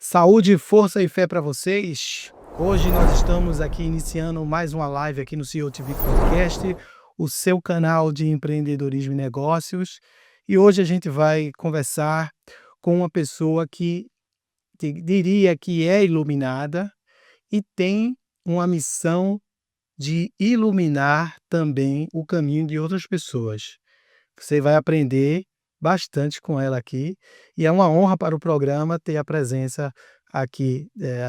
Saúde, força e fé para vocês. Hoje nós estamos aqui iniciando mais uma live aqui no CEO TV Podcast, o seu canal de empreendedorismo e negócios. E hoje a gente vai conversar com uma pessoa que diria que é iluminada e tem uma missão de iluminar também o caminho de outras pessoas. Você vai aprender bastante com ela aqui e é uma honra para o programa ter a presença aqui,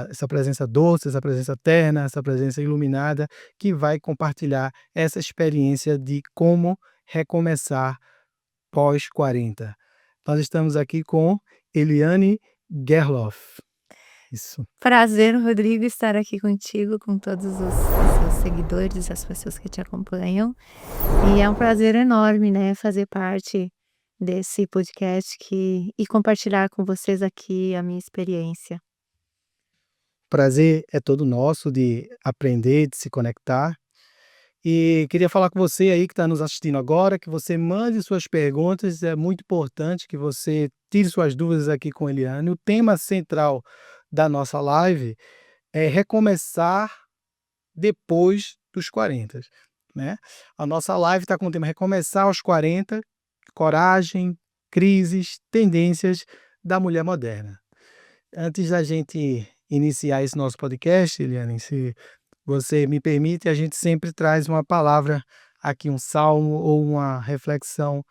essa presença doce, essa presença terna, essa presença iluminada que vai compartilhar essa experiência de como recomeçar pós 40. Nós estamos aqui com Eliane Gerloff. Isso. Prazer, Rodrigo, estar aqui contigo, com todos os seus seguidores, as pessoas que te acompanham. E é um prazer enorme, né, fazer parte desse podcast e compartilhar com vocês aqui a minha experiência. Prazer é todo nosso de aprender, de se conectar. E queria falar com você aí que está nos assistindo agora, que você mande suas perguntas, é muito importante que você tire suas dúvidas aqui com a Eliane. O tema central da nossa live é recomeçar depois dos 40, né? A nossa live está com o tema recomeçar aos 40, coragem, crises, tendências da mulher moderna. Antes da gente iniciar esse nosso podcast, Eliane, se você me permite, a gente sempre traz uma palavra aqui, um salmo ou uma reflexão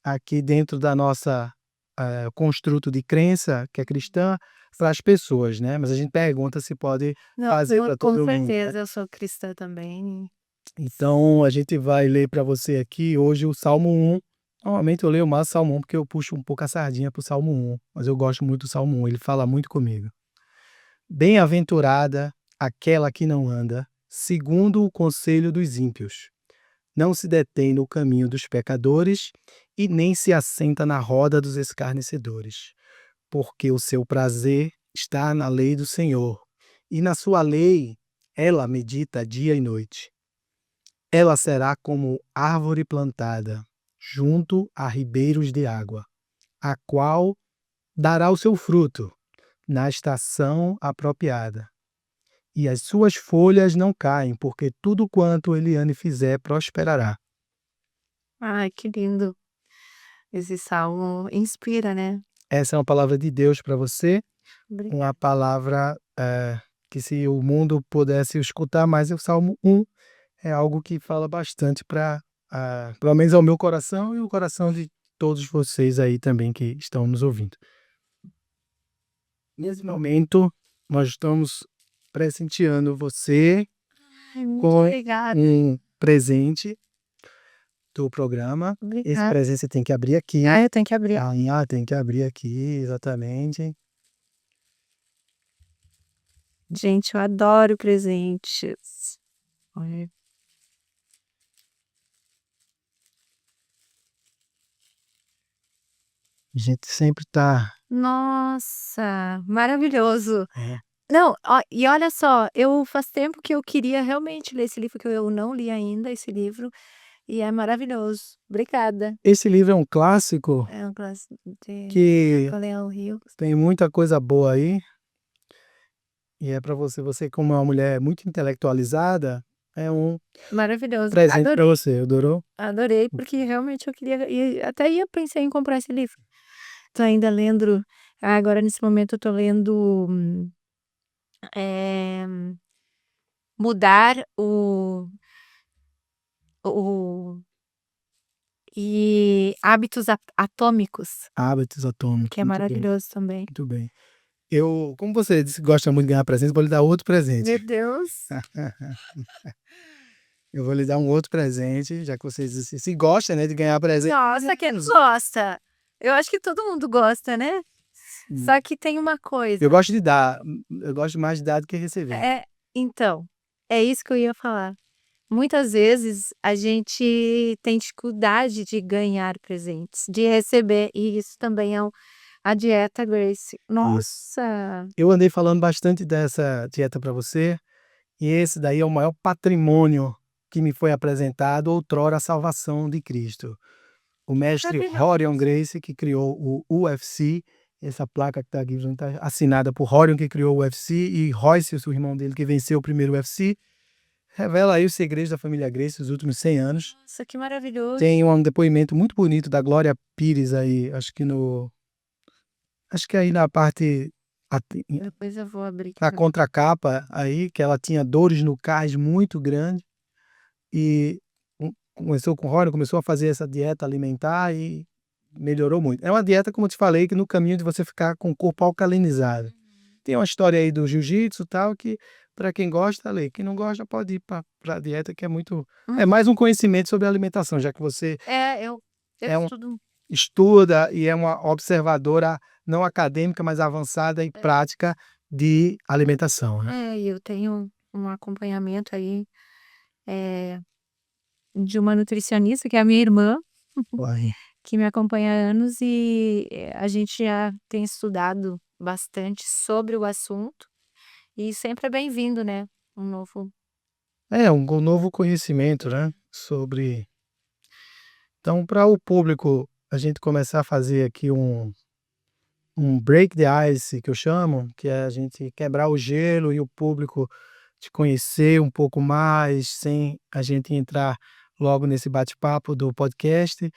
aqui dentro da nossa construto de crença, que é cristã, para as pessoas, né? Mas a gente pergunta se pode fazer para todo mundo. Com certeza, eu sou cristã também. Então, a gente vai ler para você aqui hoje o Salmo 1. Normalmente eu leio mais o Salmo 1 porque eu puxo um pouco a sardinha para o Salmo 1, mas eu gosto muito do Salmo 1, ele fala muito comigo. Bem-aventurada aquela que não anda segundo o conselho dos ímpios, não se detém no caminho dos pecadores e nem se assenta na roda dos escarnecedores, porque o seu prazer está na lei do Senhor, e na sua lei ela medita dia e noite. Ela será como árvore plantada junto a ribeiros de água, a qual dará o seu fruto na estação apropriada. E as suas folhas não caem, porque tudo quanto Eliane fizer prosperará. Ai, que lindo. Esse salmo inspira, né? Essa é uma palavra de Deus para você, Obrigada. uma palavra que se o mundo pudesse escutar, mas o Salmo 1 é algo que fala bastante para, pelo menos ao meu coração e o coração de todos vocês aí também que estão nos ouvindo. Nesse momento, nós estamos presenteando você Muito com obrigada. um presente do programa. Esse Obrigada. presente você tem que abrir aqui. Eu tenho que abrir. Tem que abrir aqui, exatamente. Gente, eu adoro presentes. Olha. A gente sempre está. Nossa, maravilhoso. Não, e olha só, faz tempo que eu queria realmente ler esse livro, que eu não li ainda esse livro, e é maravilhoso. Obrigada. Esse livro é um clássico É um clássico de que Napoleão Hill. tem muita coisa boa aí. E é para você. Você, como é uma mulher muito intelectualizada, é um Maravilhoso. presente para Adorei, você. Adorou? adorei, porque realmente eu queria, e até pensei em comprar esse livro. Tô ainda lendo, agora nesse momento eu tô lendo eh, Mudar o e Hábitos Atômicos, Hábitos atômicos. que é Muito bem. maravilhoso também. Muito bem. Como você disse que gosta muito de ganhar presente, vou lhe dar outro presente. Meu Deus! Eu vou lhe dar um outro presente, já que você disse se gosta, né, de ganhar presente. Nossa, quem não gosta? Eu acho que todo mundo gosta, né? Só que tem uma coisa. Eu gosto de dar. Eu gosto mais de dar do que receber. Então, é isso que eu ia falar. Muitas vezes a gente tem dificuldade de ganhar presentes, de receber, e isso também é a dieta Grace. Nossa! Eu andei falando bastante dessa dieta para você, e esse daí é o maior patrimônio que me foi apresentado outrora, a salvação de Cristo. O mestre Maravilhoso. Rorion Gracie, que criou o UFC, essa placa que está aqui está assinada por Rorion, que criou o UFC, e Royce, o irmão dele, que venceu o primeiro UFC. Revela aí os segredos da família Gracie dos últimos 100 anos. Nossa, que maravilhoso. Tem um depoimento muito bonito da Glória Pires aí, acho que aí na parte, Depois eu vou abrir aqui na pra ver. contracapa aí, que ela tinha dores no cais muito grandes e começou com Rorion, começou a fazer essa dieta alimentar e melhorou muito. É uma dieta, como eu te falei, que no caminho de você ficar com o corpo alcalinizado. Tem uma história aí do jiu-jitsu e tal, que para quem gosta, lê. Quem não gosta pode ir para a dieta, que é muito. É mais um conhecimento sobre a alimentação, já que você Eu é um estudo. estuda e é uma observadora não acadêmica, mas avançada em prática de alimentação, né? E eu tenho um acompanhamento aí de uma nutricionista, que é a minha irmã, Uai. que me acompanha há anos e a gente já tem estudado bastante sobre o assunto e sempre é bem-vindo, né? Um novo. Um novo conhecimento, né? Sobre. Então, para o público, a gente começar a fazer aqui um break the ice, que eu chamo, que é a gente quebrar o gelo e o público te conhecer um pouco mais, sem a gente entrar logo nesse bate-papo do podcast.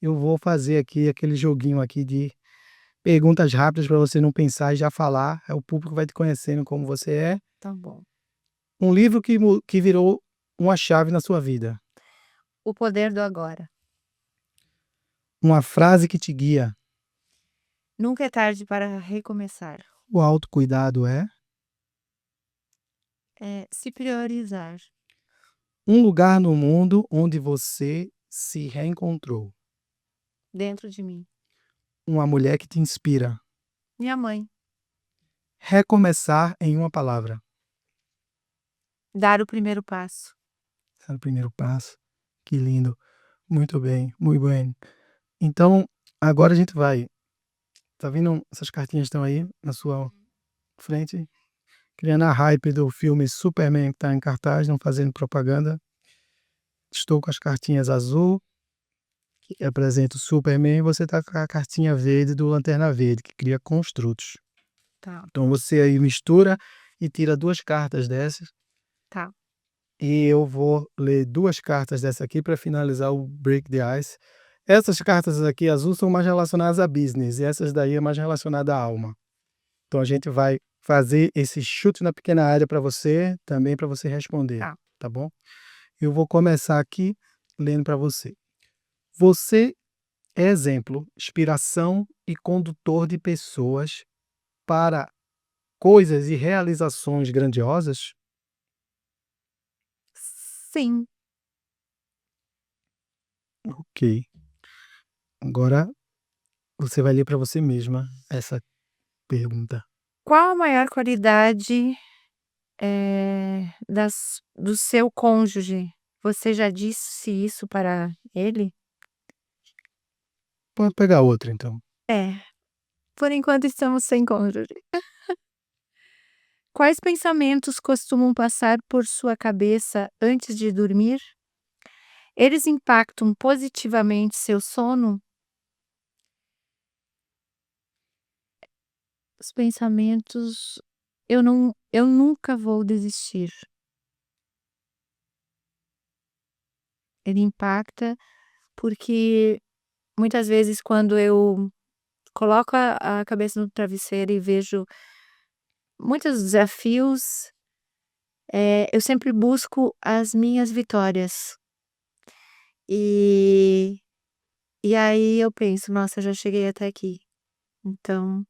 Eu vou fazer aqui aquele joguinho aqui de perguntas rápidas para você não pensar e já falar. O público vai te conhecendo como você é. Tá bom. Um livro que virou uma chave na sua vida. O Poder do Agora. Uma frase que te guia. Nunca é tarde para recomeçar. O autocuidado é. Se priorizar. Um lugar no mundo onde você se reencontrou. Dentro de mim. Uma mulher que te inspira. Minha mãe. Recomeçar em uma palavra. Dar o primeiro passo. Esse é o primeiro passo. Que lindo. Muito bem, muito bem. Então, agora a gente vai. Tá vendo? Essas cartinhas estão aí na sua frente. Criando a hype do filme Superman que está em cartaz, não fazendo propaganda. Estou com as cartinhas azul, que representa o Superman, e você está com a cartinha verde do Lanterna Verde, que cria construtos. Tá. Então você aí mistura e tira 2 cartas dessas. Tá. E eu vou ler 2 cartas dessa aqui para finalizar o Break the Ice. Essas cartas aqui azul são mais relacionadas a business e essas daí é mais relacionada à alma. Então a gente vai fazer esse chute na pequena área para você, também para você responder, tá bom? Eu vou começar aqui lendo para você. Você é exemplo, inspiração e condutor de pessoas para coisas e realizações grandiosas? Sim. Ok. Agora você vai ler para você mesma essa pergunta. Qual a maior qualidade do seu cônjuge? Você já disse isso para ele? Pode pegar outra então. Por enquanto estamos sem cônjuge. Quais pensamentos costumam passar por sua cabeça antes de dormir? Eles impactam positivamente seu sono? Os pensamentos, eu nunca vou desistir. Ele impacta porque muitas vezes quando eu coloco a cabeça no travesseiro e vejo muitos desafios, eu sempre busco as minhas vitórias. E aí eu penso: "Nossa, eu já cheguei até aqui, então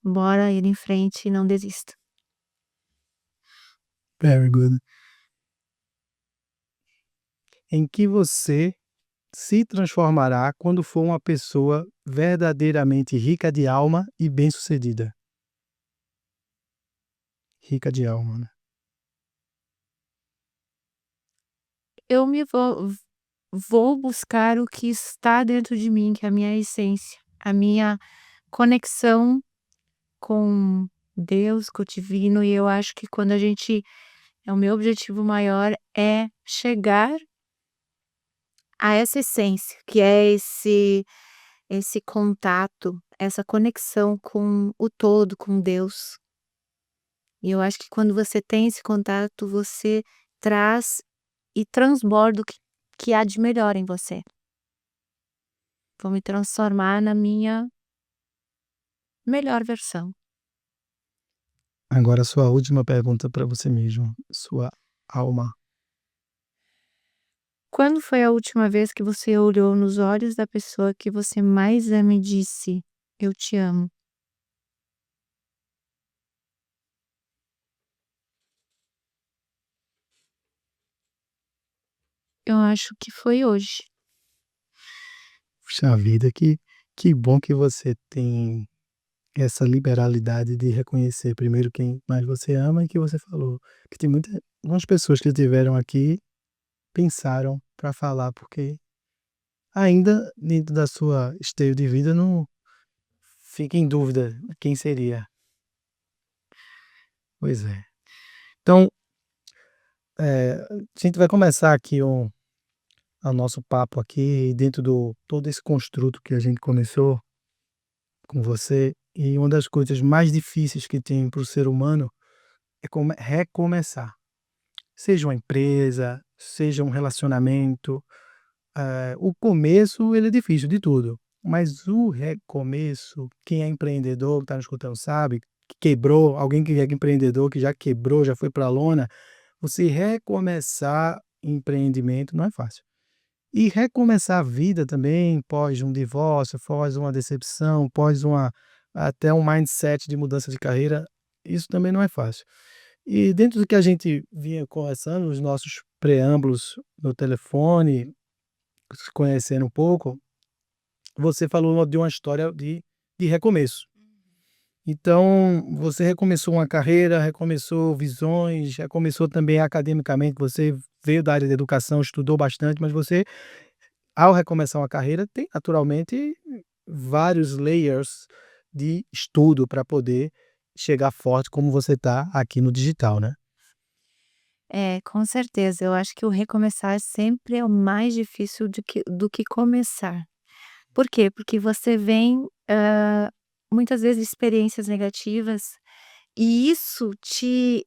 bora ir em frente e não desista". Very good. Em que você se transformará quando for uma pessoa verdadeiramente rica de alma e bem-sucedida? Rica de alma, né? Eu me vou buscar o que está dentro de mim, que é a minha essência, a minha conexão com Deus, com o divino, e eu acho que quando a gente o meu objetivo maior é chegar a essa essência, que é esse contato, essa conexão com o todo, com Deus. E eu acho que quando você tem esse contato, você traz e transborda o que há de melhor em você. Vou me transformar na minha melhor versão. Agora a sua última pergunta para você mesmo, sua alma. Quando foi a última vez que você olhou nos olhos da pessoa que você mais ama e disse: "Eu te amo"? Eu acho que foi hoje. Puxa vida, que bom que você tem essa liberalidade de reconhecer primeiro quem mais você ama e que você falou que tem algumas pessoas que estiveram aqui pensaram para falar, porque ainda dentro da sua esteio de vida não fica em dúvida quem seria. Pois é. Então, a gente vai começar aqui o nosso papo aqui dentro do todo esse construto que a gente começou com você, e uma das coisas mais difíceis que tem para o ser humano é recomeçar. Seja uma empresa, seja um relacionamento, o começo ele é difícil de tudo, mas o recomeço, quem é empreendedor, que está nos escutando sabe, que quebrou, alguém que é empreendedor, que já quebrou, já foi para a lona, você recomeçar empreendimento não é fácil. E recomeçar a vida também, pós um divórcio, pós uma decepção, pós até um mindset de mudança de carreira, isso também não é fácil. E dentro do que a gente vinha conversando, os nossos preâmbulos no telefone, se conhecendo um pouco, você falou de uma história de recomeço. Então, você recomeçou uma carreira, recomeçou visões, recomeçou também academicamente, você veio da área da educação, estudou bastante, mas você, ao recomeçar uma carreira, tem naturalmente vários layers de estudo para poder chegar forte como você está aqui no digital, né? É, com certeza. Eu acho que o recomeçar sempre é o mais difícil do que começar. Por quê? Porque você vem, muitas vezes experiências negativas e isso te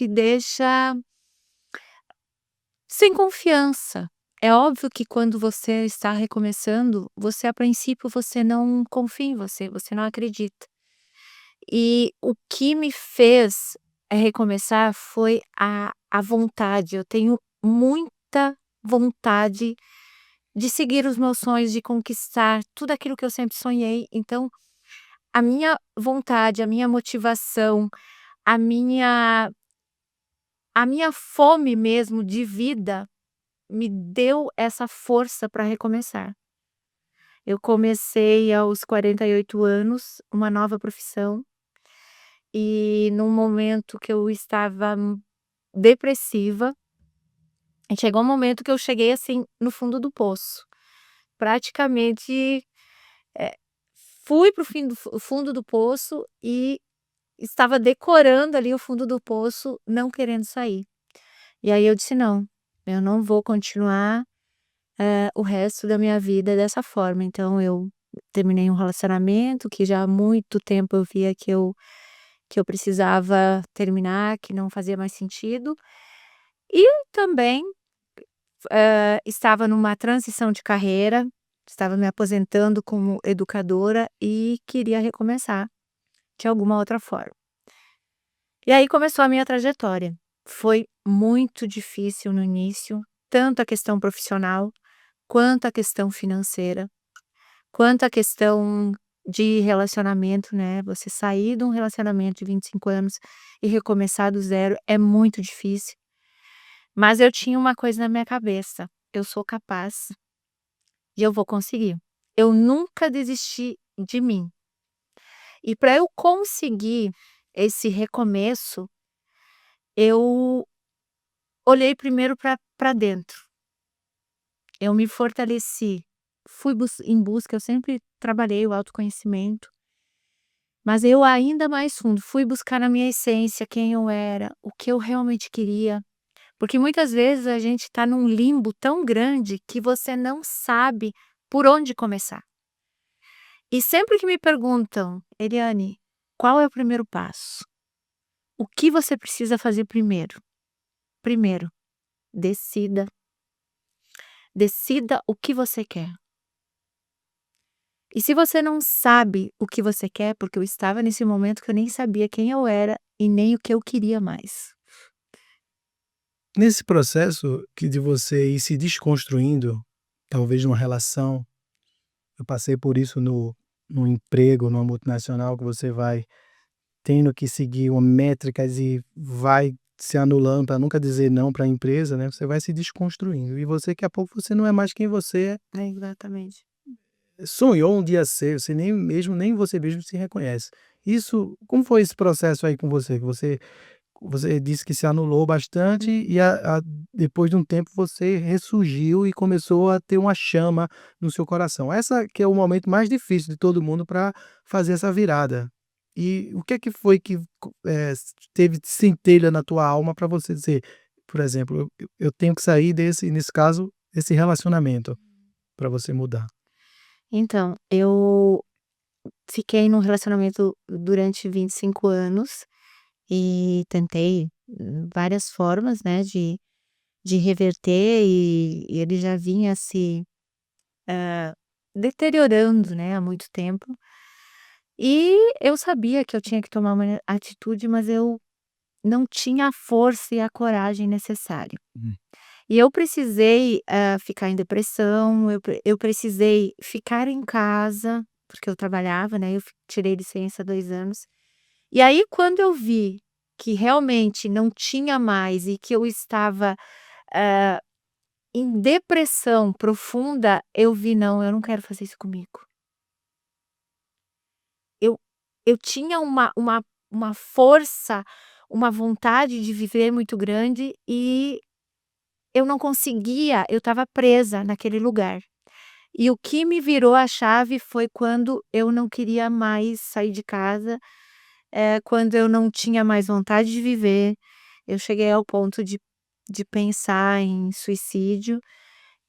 deixa sem confiança. É óbvio que quando você está recomeçando, você a princípio você não confia em você, você não acredita. E o que me fez, recomeçar foi a vontade. Eu tenho muita vontade de seguir os meus sonhos, de conquistar tudo aquilo que eu sempre sonhei. Então, a minha vontade, a minha motivação, a minha a minha fome mesmo de vida me deu essa força para recomeçar. Eu comecei aos 48 anos, uma nova profissão, e num momento que eu estava depressiva, e chegou um momento que eu cheguei, assim, no fundo do poço. Praticamente, eh, fui para o fundo do poço e estava decorando ali o fundo do poço, não querendo sair. E aí eu disse: "Não, eu não vou continuar, o resto da minha vida dessa forma". Então eu terminei um relacionamento que já há muito tempo eu via que eu precisava terminar, que não fazia mais sentido. E também, estava numa transição de carreira, estava me aposentando como educadora e queria recomeçar de alguma outra forma. E aí começou a minha trajetória. Foi muito difícil no início, tanto a questão profissional, quanto a questão financeira, quanto a questão de relacionamento, né, você sair de um relacionamento de 25 anos e recomeçar do zero é muito difícil. Mas eu tinha uma coisa na minha cabeça: eu sou capaz e eu vou conseguir. Eu nunca desisti de mim. E para eu conseguir esse recomeço, eu olhei primeiro para dentro. Eu me fortaleci, fui em busca, eu sempre trabalhei o autoconhecimento, mas eu ainda mais fundo, fui buscar na minha essência quem eu era, o que eu realmente queria, porque muitas vezes a gente está num limbo tão grande que você não sabe por onde começar. E sempre que me perguntam: "Eliane, qual é o primeiro passo? O que você precisa fazer primeiro?". Primeiro, decida. Decida o que você quer. E se você não sabe o que você quer, porque eu estava nesse momento que eu nem sabia quem eu era e nem o que eu queria mais. Nesse processo que de você ir se desconstruindo, talvez numa relação, eu passei por isso no emprego, numa multinacional, que você vai tendo que seguir uma métricas e vai se anulando para nunca dizer não para a empresa, né, você vai se desconstruindo. E você daqui a pouco você não é mais quem você Exatamente. sonhou um dia ser, você nem você mesmo se reconhece. Isso como foi esse processo aí com você? Que você disse que se anulou bastante e depois de um tempo você ressurgiu e começou a ter uma chama no seu coração. Essa que é o momento mais difícil de todo mundo para fazer essa virada. E o que é que foi que teve centelha na tua alma para você dizer, por exemplo: "Eu tenho que sair desse", nesse caso, esse relacionamento, para você mudar? Então, eu fiquei num relacionamento durante 25 anos e tentei, várias formas, né, de reverter e ele já vinha se, deteriorando, né, há muito tempo. E eu sabia que eu tinha que tomar uma atitude, mas eu não tinha a força e a coragem necessária. Hum. E eu precisei, ficar em depressão, eu precisei ficar em casa, porque eu trabalhava, né, eu tirei licença 2 anos. E aí quando eu vi que realmente não tinha mais e que eu estava, hã, em depressão profunda, eu vi: "Não, eu não quero fazer isso comigo". Eu eu tinha uma força, uma vontade de viver muito grande e eu não conseguia, eu estava presa naquele lugar. E o que me virou a chave foi quando eu não queria mais sair de casa, quando eu não tinha mais vontade de viver, eu cheguei ao ponto de pensar em suicídio,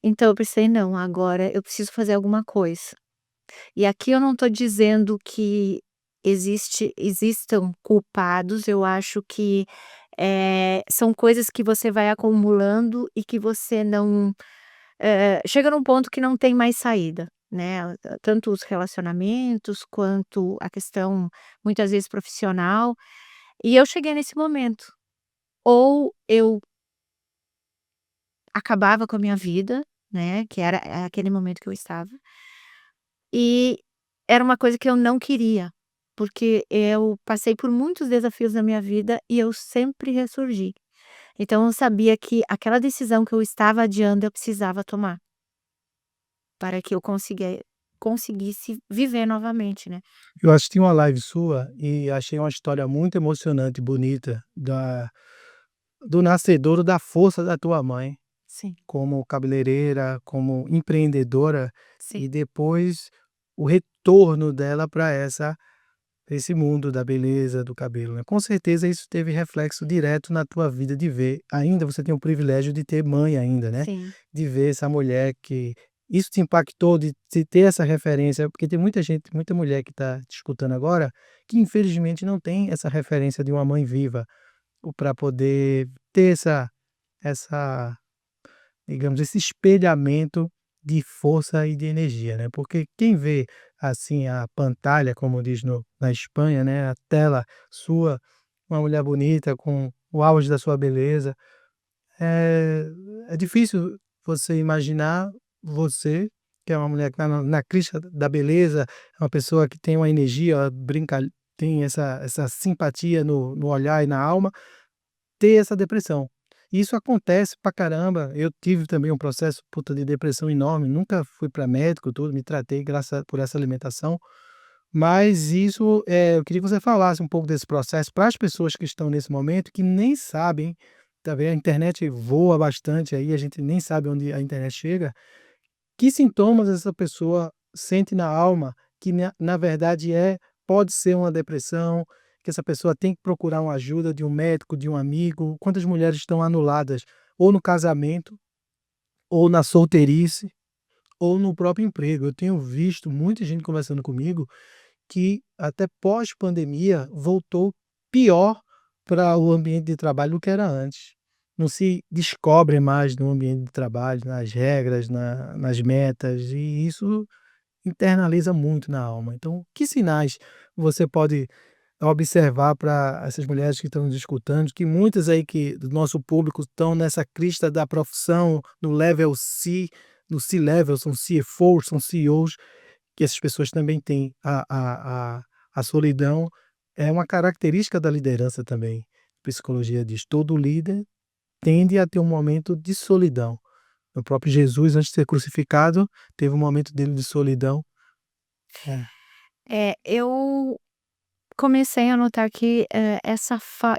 então eu pensei: "Não, agora eu preciso fazer alguma coisa". E aqui eu não estou dizendo que existam culpados, eu acho que, são coisas que você vai acumulando e que você não chega num ponto que não tem mais saída, né, tanto os relacionamentos quanto a questão, muitas vezes, profissional. E eu cheguei nesse momento, ou eu acabava com a minha vida, né, que era aquele momento que eu estava, e era uma coisa que eu não queria, porque eu passei por muitos desafios na minha vida e eu sempre ressurgi. Então eu sabia que aquela decisão que eu estava adiando eu precisava tomar, para que eu conseguisse viver novamente, né. Eu assisti uma live sua e achei uma história muito emocionante e bonita do nascedouro da força da tua mãe, Sim, como cabeleireira, como empreendedora, sim, e depois o retorno dela para esse mundo da beleza, do cabelo, né. Com certeza isso teve reflexo direto na tua vida de ver, ainda você tem o privilégio de ter mãe ainda, né, sim, de ver essa mulher que isso te impactou, de ter essa referência, porque tem muita gente, muita mulher que está te escutando agora, que infelizmente não tem essa referência de uma mãe viva, para poder ter essa digamos, esse espelhamento de força e de energia, né, porque quem vê, assim, a pantalha, como diz no na Espanha, né, a tela sua, uma mulher bonita com o auge da sua beleza, é é difícil você imaginar você, que é uma mulher que está na crista da beleza, é uma pessoa que tem uma energia, brinca tem essa simpatia no olhar e na alma, ter essa depressão. E isso acontece pra caramba, eu tive também um processo, puta, de depressão enorme, nunca fui para médico, tudo, me tratei graças por essa alimentação, mas isso, eu queria que você falasse um pouco desse processo para as pessoas que estão nesse momento, que nem sabem, tá vendo, a internet voa bastante aí, a gente nem sabe onde a internet chega, que sintomas essa pessoa sente na alma que na verdade pode ser uma depressão, que essa pessoa tem que procurar uma ajuda de um médico, de um amigo? Quantas mulheres estão anuladas ou no casamento, ou na solteirice, ou no próprio emprego. Eu tenho visto muita gente conversando comigo que até pós-pandemia voltou pior para o ambiente de trabalho do que era antes. Não se descobre mais no ambiente de trabalho, nas regras, nas metas, e isso internaliza muito na alma. Então, que sinais você pode observar para essas mulheres que estão nos escutando, que muitas aí que do nosso público estão nessa crista da profissão, no level C, no C-level, são CFOs, são CEOs, que essas pessoas também têm a solidão, é uma característica da liderança também. Psicologia diz: todo líder tende a ter um momento de solidão. O próprio Jesus, antes de ser crucificado, teve um momento dele de solidão. É. Eu comecei a notar que,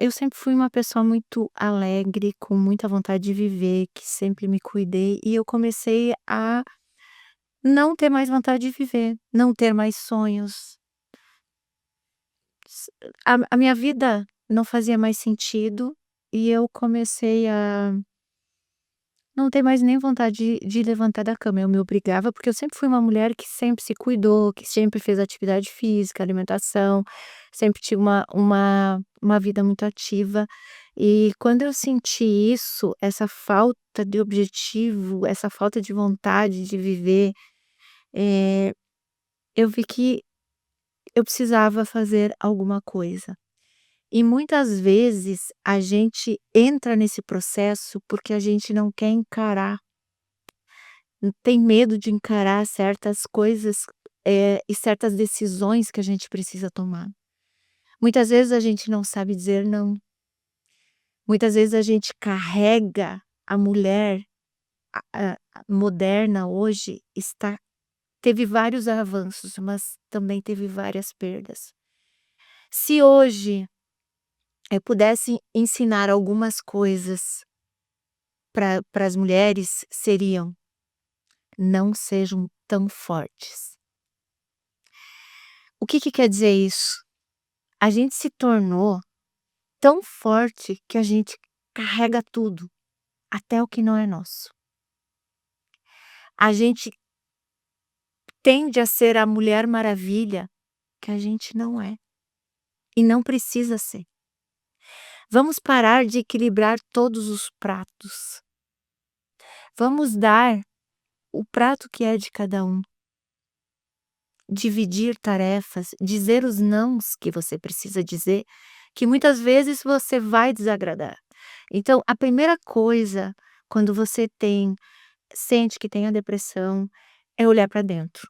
eu sempre fui uma pessoa muito alegre, com muita vontade de viver, que sempre me cuidei, e eu comecei a não ter mais vontade de viver, não ter mais sonhos. S a minha vida não fazia mais sentido, e eu comecei a não ter mais nem vontade de levantar da cama. Eu me obrigava, porque eu sempre fui uma mulher que sempre se cuidou, que sempre fez atividade física, alimentação, sempre tive uma vida muito ativa. E quando eu senti isso, essa falta de objetivo, essa falta de vontade de viver, eh, eu vi que eu precisava fazer alguma coisa. E muitas vezes a gente entra nesse processo porque a gente não quer encarar, tem medo de encarar certas coisas, e certas decisões que a gente precisa tomar. Muitas vezes a gente não sabe dizer não. Muitas vezes a gente carrega a mulher moderna hoje teve vários avanços, mas também teve várias perdas. Se hoje eu pudesse ensinar algumas coisas para as mulheres, seriam: não sejam tão fortes. O que quer dizer isso? A gente se tornou tão forte que a gente carrega tudo, até o que não é nosso. A gente tende a ser a Mulher Maravilha que a gente não é e não precisa ser. Vamos parar de equilibrar todos os pratos. Vamos dar o prato que é de cada um. Dividir tarefas, dizer os nãos que você precisa dizer, que muitas vezes você vai desagradar. Então, a primeira coisa, quando você sente que tem a depressão, é olhar para dentro.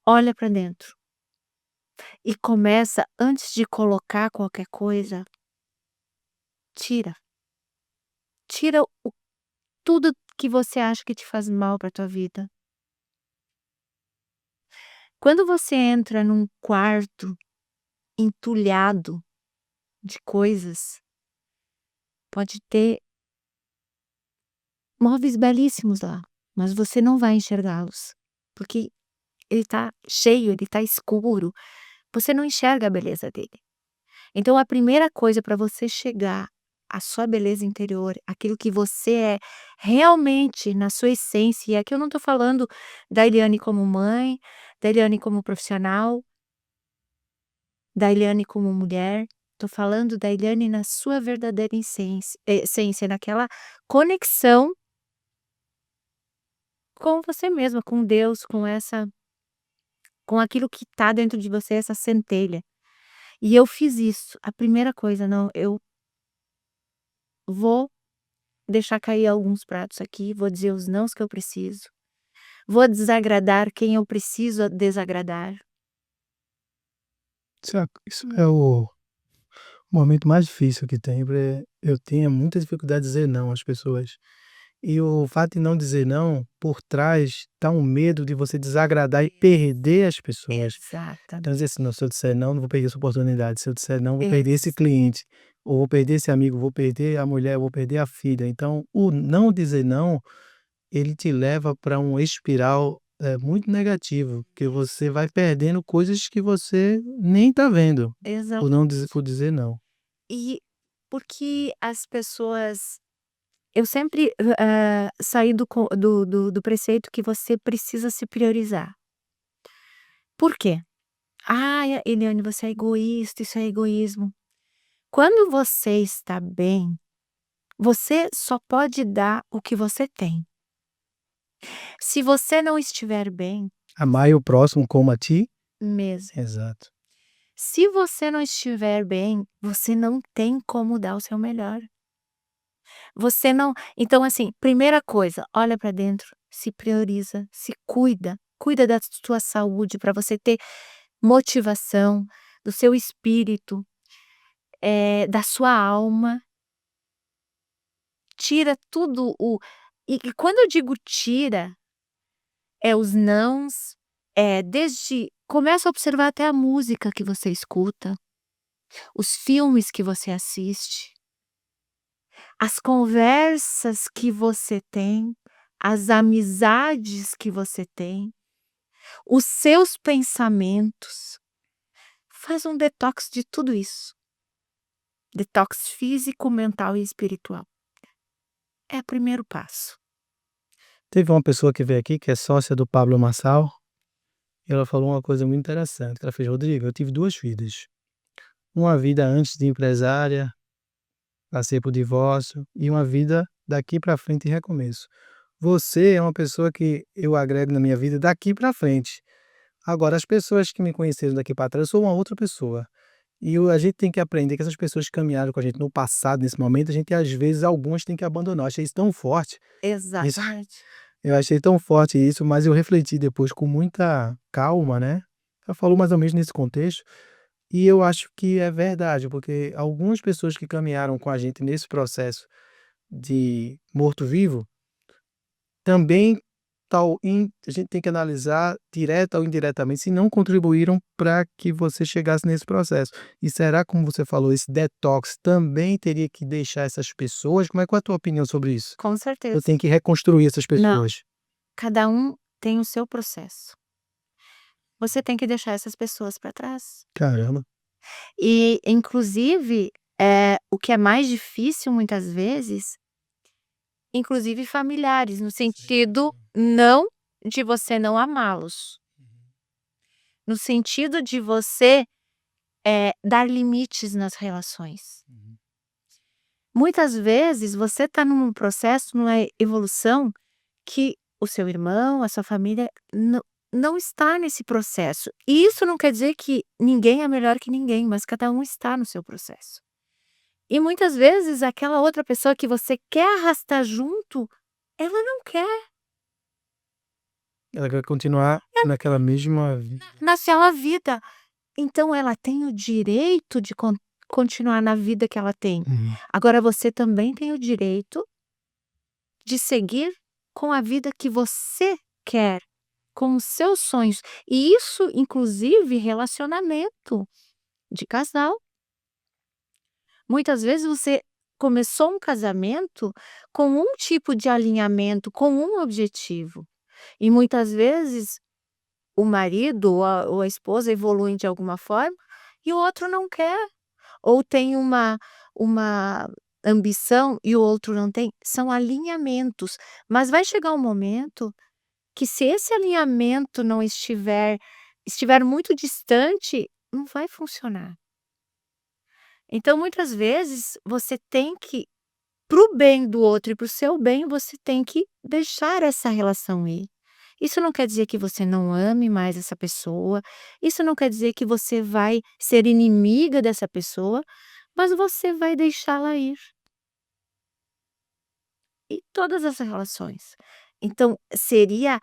Olha para dentro e começa, antes de colocar qualquer coisa, tira. Tira tudo que você acha que te faz mal para tua vida. Quando você entra num quarto entulhado de coisas, pode ter móveis belíssimos lá, mas você não vai enxergá-los, porque ele tá cheio, ele tá escuro, você não enxerga a beleza dele. Então a primeira coisa para você chegar à sua beleza interior, aquilo que você é realmente na sua essência, e aqui eu não tô falando da Eliane como mãe, da Eliane como profissional, da Eliane como mulher, tô falando da Eliane na sua verdadeira essência, naquela conexão com você mesma, com Deus, com aquilo que tá dentro de você, essa centelha. E eu fiz isso, a primeira coisa, não, eu vou deixar cair alguns pratos aqui, vou dizer os nãos que eu preciso, vou desagradar quem eu preciso desagradar. Isso é o momento mais difícil que tem, eu tenho muita dificuldade de dizer não às pessoas. E o fato de não dizer não, por trás está um medo de você desagradar e perder as pessoas. Então Exatamente. dizer assim: "Não, se eu disser não, não vou perder essa oportunidade, se eu disser não, vou perder esse Ex cliente, ou vou perder esse amigo, vou perder a mulher, vou perder a filha". Então o não dizer não, ele te leva para um espiral, muito negativo, porque você vai perdendo coisas que você nem está vendo, exa por não dizer por dizer não. E porque as pessoas eu sempre, saí do preceito que você precisa se priorizar. Por quê? "Ai, Eliane, você é egoísta, isso é egoísmo". Quando você está bem, você só pode dar o que você tem. Se você não estiver bem Amai o próximo como a ti. mesmo, Exato. se você não estiver bem, você não tem como dar o seu melhor. Você não então, assim, primeira coisa, olha para dentro, se prioriza, se cuida, cuida da sua saúde para você ter motivação, do seu espírito, da sua alma. Tira tudo o e quando eu digo tira, é os nãos, desde começa a observar até a música que você escuta, os filmes que você assiste, as conversas que você tem, as amizades que você tem, os seus pensamentos. Faz um detox de tudo isso. Detox físico, mental e espiritual. É o primeiro passo. Teve uma pessoa que veio aqui, que é sócia do Pablo Marçal, e ela falou uma coisa muito interessante, ela fez: "Rodrigo, eu tive 2 vidas. Uma vida antes de empresária, passei por divórcio, e uma vida daqui para frente e recomeço. Você é uma pessoa que eu agrego na minha vida daqui para frente. Agora as pessoas que me conheceram daqui para trás, eu sou uma outra pessoa. E a gente tem que aprender que essas pessoas que caminharam com a gente no passado, nesse momento, a gente às vezes algumas tem que abandonar". Eu achei isso tão forte, isso Exatamente. eu achei tão forte isso, mas eu refleti depois com muita calma, né. Ela falou mais ou menos nesse contexto, e eu acho que é verdade, porque algumas pessoas que caminharam com a gente nesse processo de morto-vivo, também a gente tem que analisar direta ou indiretamente se não contribuíram para que você chegasse nesse processo. E será, como você falou, esse detox também teria que deixar essas pessoas? Qual é a tua opinião sobre isso? Com Eu certeza. tenho que reconstruir essas Não, pessoas. cada um tem o seu processo. Você tem que deixar essas pessoas para trás. Caramba. E, inclusive, o que é mais difícil muitas vezes, inclusive familiares, no Sim. sentido não de você não amá-los, no sentido de você, dar limites nas relações. Uhum. Muitas vezes você está num processo, numa evolução que o seu irmão, a sua família não está nesse processo. E isso não quer dizer que ninguém é melhor que ninguém, mas cada um está no seu processo. E muitas vezes aquela outra pessoa que você quer arrastar junto, ela não quer Ela quer continuar naquela mesma vida. naquela vida. Então ela tem o direito de continuar na vida que ela tem. Uhum. Agora você também tem o direito de seguir com a vida que você quer, com os seus sonhos. E isso inclusive relacionamento de casal. Muitas vezes você começou um casamento com um tipo de alinhamento, com um objetivo. E muitas vezes o marido ou a esposa evoluem de alguma forma e o outro não quer, ou tem uma ambição e o outro não tem. São alinhamentos, mas vai chegar um momento que se esse alinhamento não estiver muito distante, não vai funcionar. Então muitas vezes você tem que para o bem do outro e para o seu bem, você tem que deixar essa relação ir. Isso não quer dizer que você não ame mais essa pessoa, isso não quer dizer que você vai ser inimiga dessa pessoa, mas você vai deixá-la ir. E todas as relações. Então, seria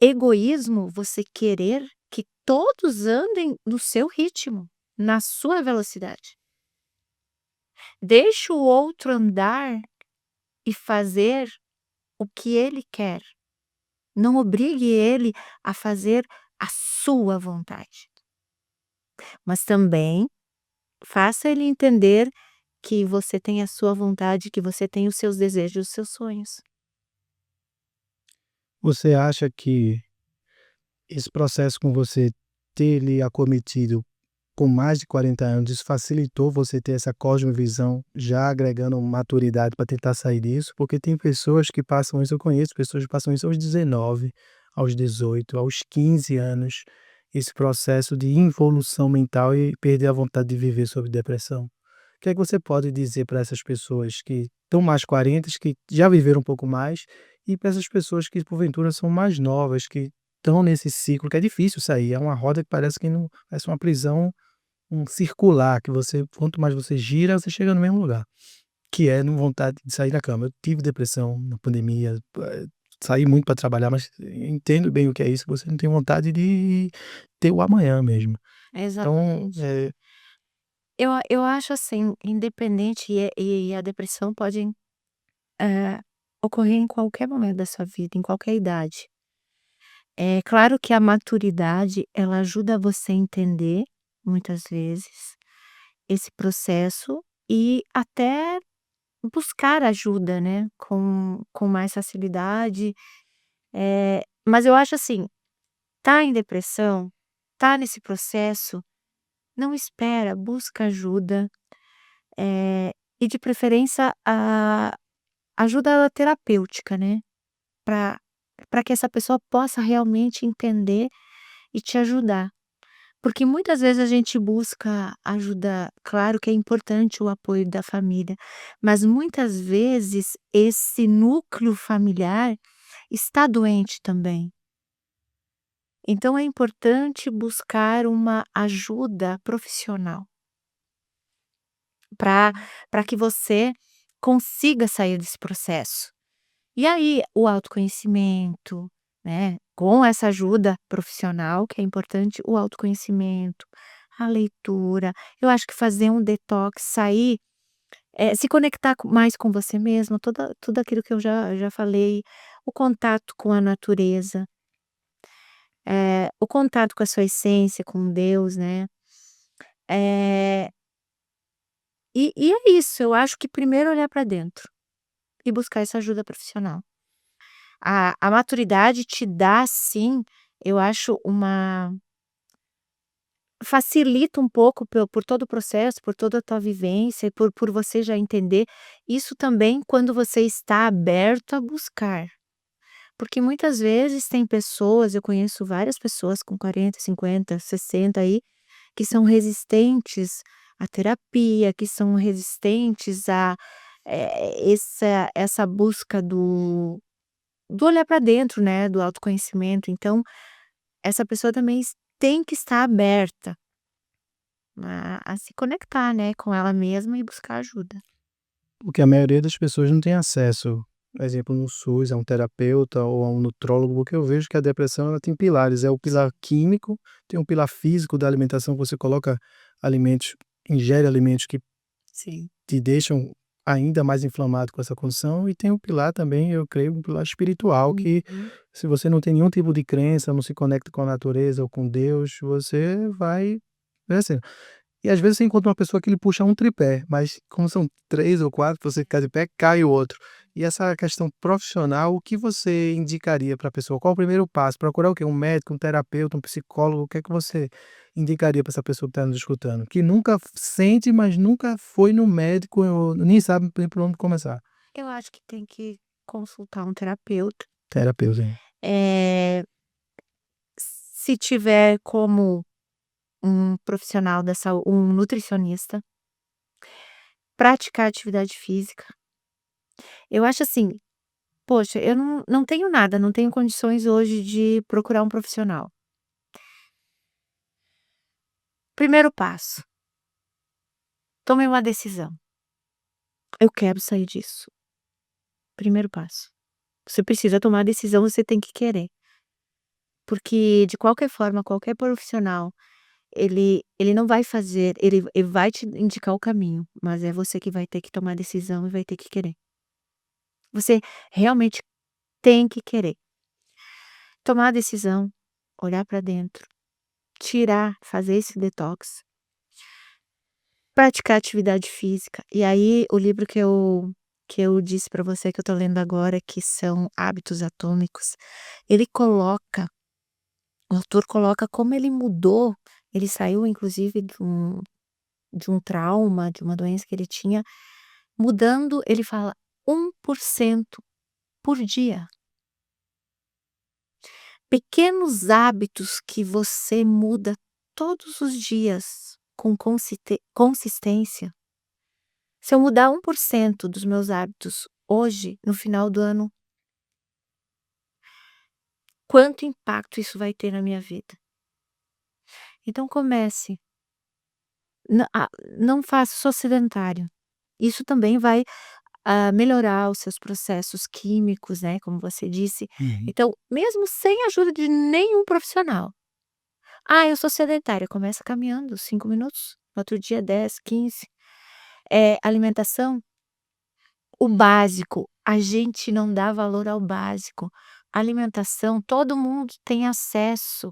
egoísmo você querer que todos andem no seu ritmo, na sua velocidade. Deixe o outro andar e fazer o que ele quer. Não obrigue ele a fazer a sua vontade. Mas também faça ele entender que você tem a sua vontade, que você tem os seus desejos, os seus sonhos. Você acha que esse processo com você ter lhe acometido com mais de 40 anos, isso facilitou você ter essa cosmovisão, já agregando maturidade para tentar sair disso? Porque tem pessoas que passam isso, eu conheço pessoas que passam isso aos 19, aos 18, aos 15 anos, esse processo de involução mental e perder a vontade de viver sob depressão. O que é que você pode dizer para essas pessoas que estão mais 40, que já viveram um pouco mais, e para essas pessoas que porventura são mais novas, que estão nesse ciclo que é difícil sair, é uma roda que parece que não, parece uma prisão, um circular que você, quanto mais você gira, você chega no mesmo lugar, que é não vontade de sair da cama. Eu tive depressão na pandemia, saí muito para trabalhar, mas entendo bem o que é isso, você não tem vontade de ter o amanhã mesmo. Então, Exatamente. Eu acho assim, independente e a depressão pode, eh, ocorrer em qualquer momento da sua vida, em qualquer idade. É claro que a maturidade, ela ajuda você a entender, muitas vezes, esse processo e até buscar ajuda, né, com mais facilidade. Mas eu acho assim, tá em depressão, tá nesse processo, não espera, busca ajuda, e de preferência a ajuda terapêutica, né, para para que essa pessoa possa realmente entender e te ajudar. Porque muitas vezes a gente busca ajuda, claro que é importante o apoio da família, mas muitas vezes esse núcleo familiar está doente também. Então é importante buscar uma ajuda profissional para que você consiga sair desse processo. E aí o autoconhecimento, né, com essa ajuda profissional, que é importante, o autoconhecimento, a leitura, eu acho que fazer um detox, sair, se conectar mais com você mesma, tudo aquilo que eu já falei, o contato com a natureza, o contato com a sua essência, com Deus, né. Eh, e é isso, eu acho que primeiro olhar para dentro e buscar essa ajuda profissional. A maturidade te dá sim, eu acho uma facilita um pouco por todo o processo, por toda a tua vivência e por você já entender, isso também quando você está aberto a buscar. Porque muitas vezes tem pessoas, eu conheço várias pessoas com 40, 50, 60 aí, que são resistentes à terapia, que são resistentes a, essa busca do olhar para dentro, né, do autoconhecimento, então, essa pessoa também tem que estar aberta a se conectar, né, com ela mesma e buscar ajuda. Porque a maioria das pessoas não tem acesso, por exemplo, no SUS, a um terapeuta ou a um nutrólogo, porque eu vejo que a depressão ela tem pilares, é o pilar Sim. químico, tem um pilar físico da alimentação, você coloca alimentos, ingere alimentos que Sim. te deixam ainda mais inflamado com essa condição, e tem o pilar também, eu creio, um pilar espiritual que, Uhum. se você não tem nenhum tipo de crença, não se conecta com a natureza ou com Deus, você vai, é assim, e às vezes você encontra uma pessoa que lhe puxa um tripé, mas como são 3 ou 4, você cai de pé, cai o outro. E essa questão profissional, o que você indicaria para a pessoa? Qual o primeiro passo? Procurar o quê? Um médico, um terapeuta, um psicólogo? O que é que você indicaria para essa pessoa que está nos escutando? Que nunca sente, mas nunca foi no médico, ou nem sabe nem por onde começar. Eu acho que tem que consultar um terapeuta, Terapeuta, hein. eh, se tiver como um profissional da saúde, um nutricionista, praticar atividade física. Eu acho assim, poxa, eu não tenho nada, não tenho condições hoje de procurar um profissional. Primeiro passo, tome uma decisão. Eu quero sair disso. Primeiro passo. Você precisa tomar a decisão, você tem que querer. Porque de qualquer forma, qualquer profissional, ele não vai fazer, ele vai te indicar o caminho, mas é você que vai ter que tomar a decisão e vai ter que querer. Você realmente tem que querer. Tomar a decisão, olhar para dentro, tirar, fazer esse detox, praticar atividade física. E aí o livro que eu disse para você que eu tô lendo agora, que são Hábitos Atômicos, ele coloca o autor coloca como ele mudou Ele saiu inclusive de um trauma, de uma doença que ele tinha, mudando, ele fala, 1% por dia. Pequenos hábitos que você muda todos os dias com consistência. Se eu mudar 1% dos meus hábitos hoje, no final do ano, quanto impacto isso vai ter na minha vida? Então comece. Não faça só sedentário. Isso também vai, melhorar os seus processos químicos, né, como você disse. Uhum. Então, mesmo sem a ajuda de nenhum profissional. "Ah, eu sou sedentária", começa caminhando 5 minutos, no outro dia 10, 15. Alimentação, o básico, a gente não dá valor ao básico. Alimentação, todo mundo tem acesso.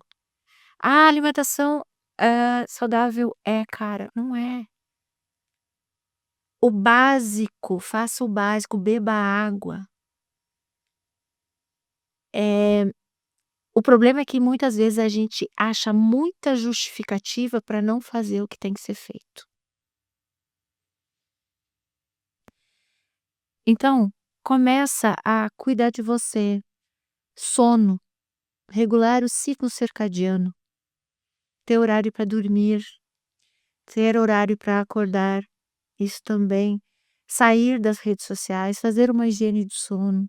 "Ah, alimentação, saudável é cara", não é. O básico, faça o básico, beba água. O problema é que muitas vezes a gente acha muita justificativa para não fazer o que tem que ser feito. Então, começa a cuidar de você. Sono, regular o ciclo circadiano, ter horário para dormir, ter horário para acordar, isso também. Sair das redes sociais, fazer uma higiene do sono.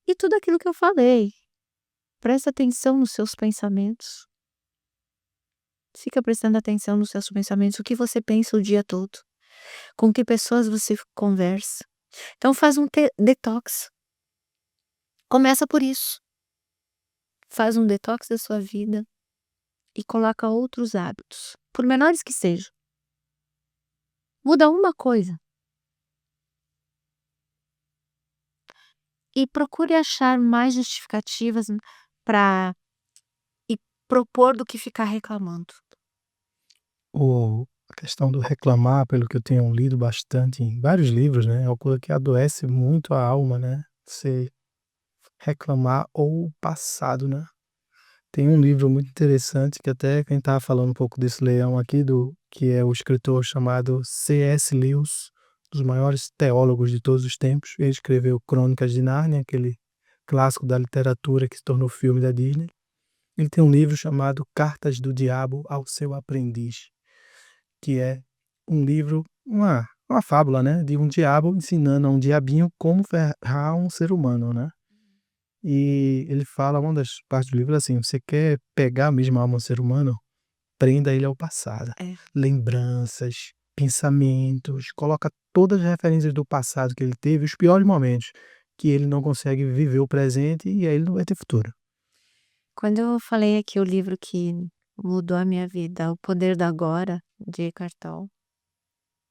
E tudo aquilo que eu falei, presta atenção nos seus pensamentos. Fica prestando atenção nos seus pensamentos, o que você pensa o dia todo, com que pessoas você conversa. Então faz um detox. Começa por isso. Faz um detox da sua vida e coloca outros hábitos, por menores que sejam. Muda uma coisa e procure achar mais justificativas para e propor do que ficar reclamando. A questão do reclamar, pelo que eu tenho lido bastante em vários livros, né, é uma coisa que adoece muito a alma, né, você reclamar ou o passado, né. Tem um livro muito interessante que até quem estava falando um pouco desse leão aqui, que é o escritor chamado C.S. Lewis, dos maiores teólogos de todos os tempos. Ele escreveu Crônicas de Nárnia, aquele clássico da literatura que se tornou filme da Disney. Ele tem um livro chamado Cartas do Diabo ao Seu Aprendiz, que é um livro, uma fábula, né, de um diabo ensinando a um diabinho como ferrar um ser humano, né. E ele fala, uma das partes do livro é assim: "Você quer pegar mesmo a alma do ser humano? Prenda ele ao passado. É. Lembranças, pensamentos, coloca todas as referências do passado que ele teve, os piores momentos, que ele não consegue viver o presente e aí ele não vai ter futuro". Quando eu falei aqui o livro que mudou a minha vida, O Poder do Agora, de Eckhart Tolle,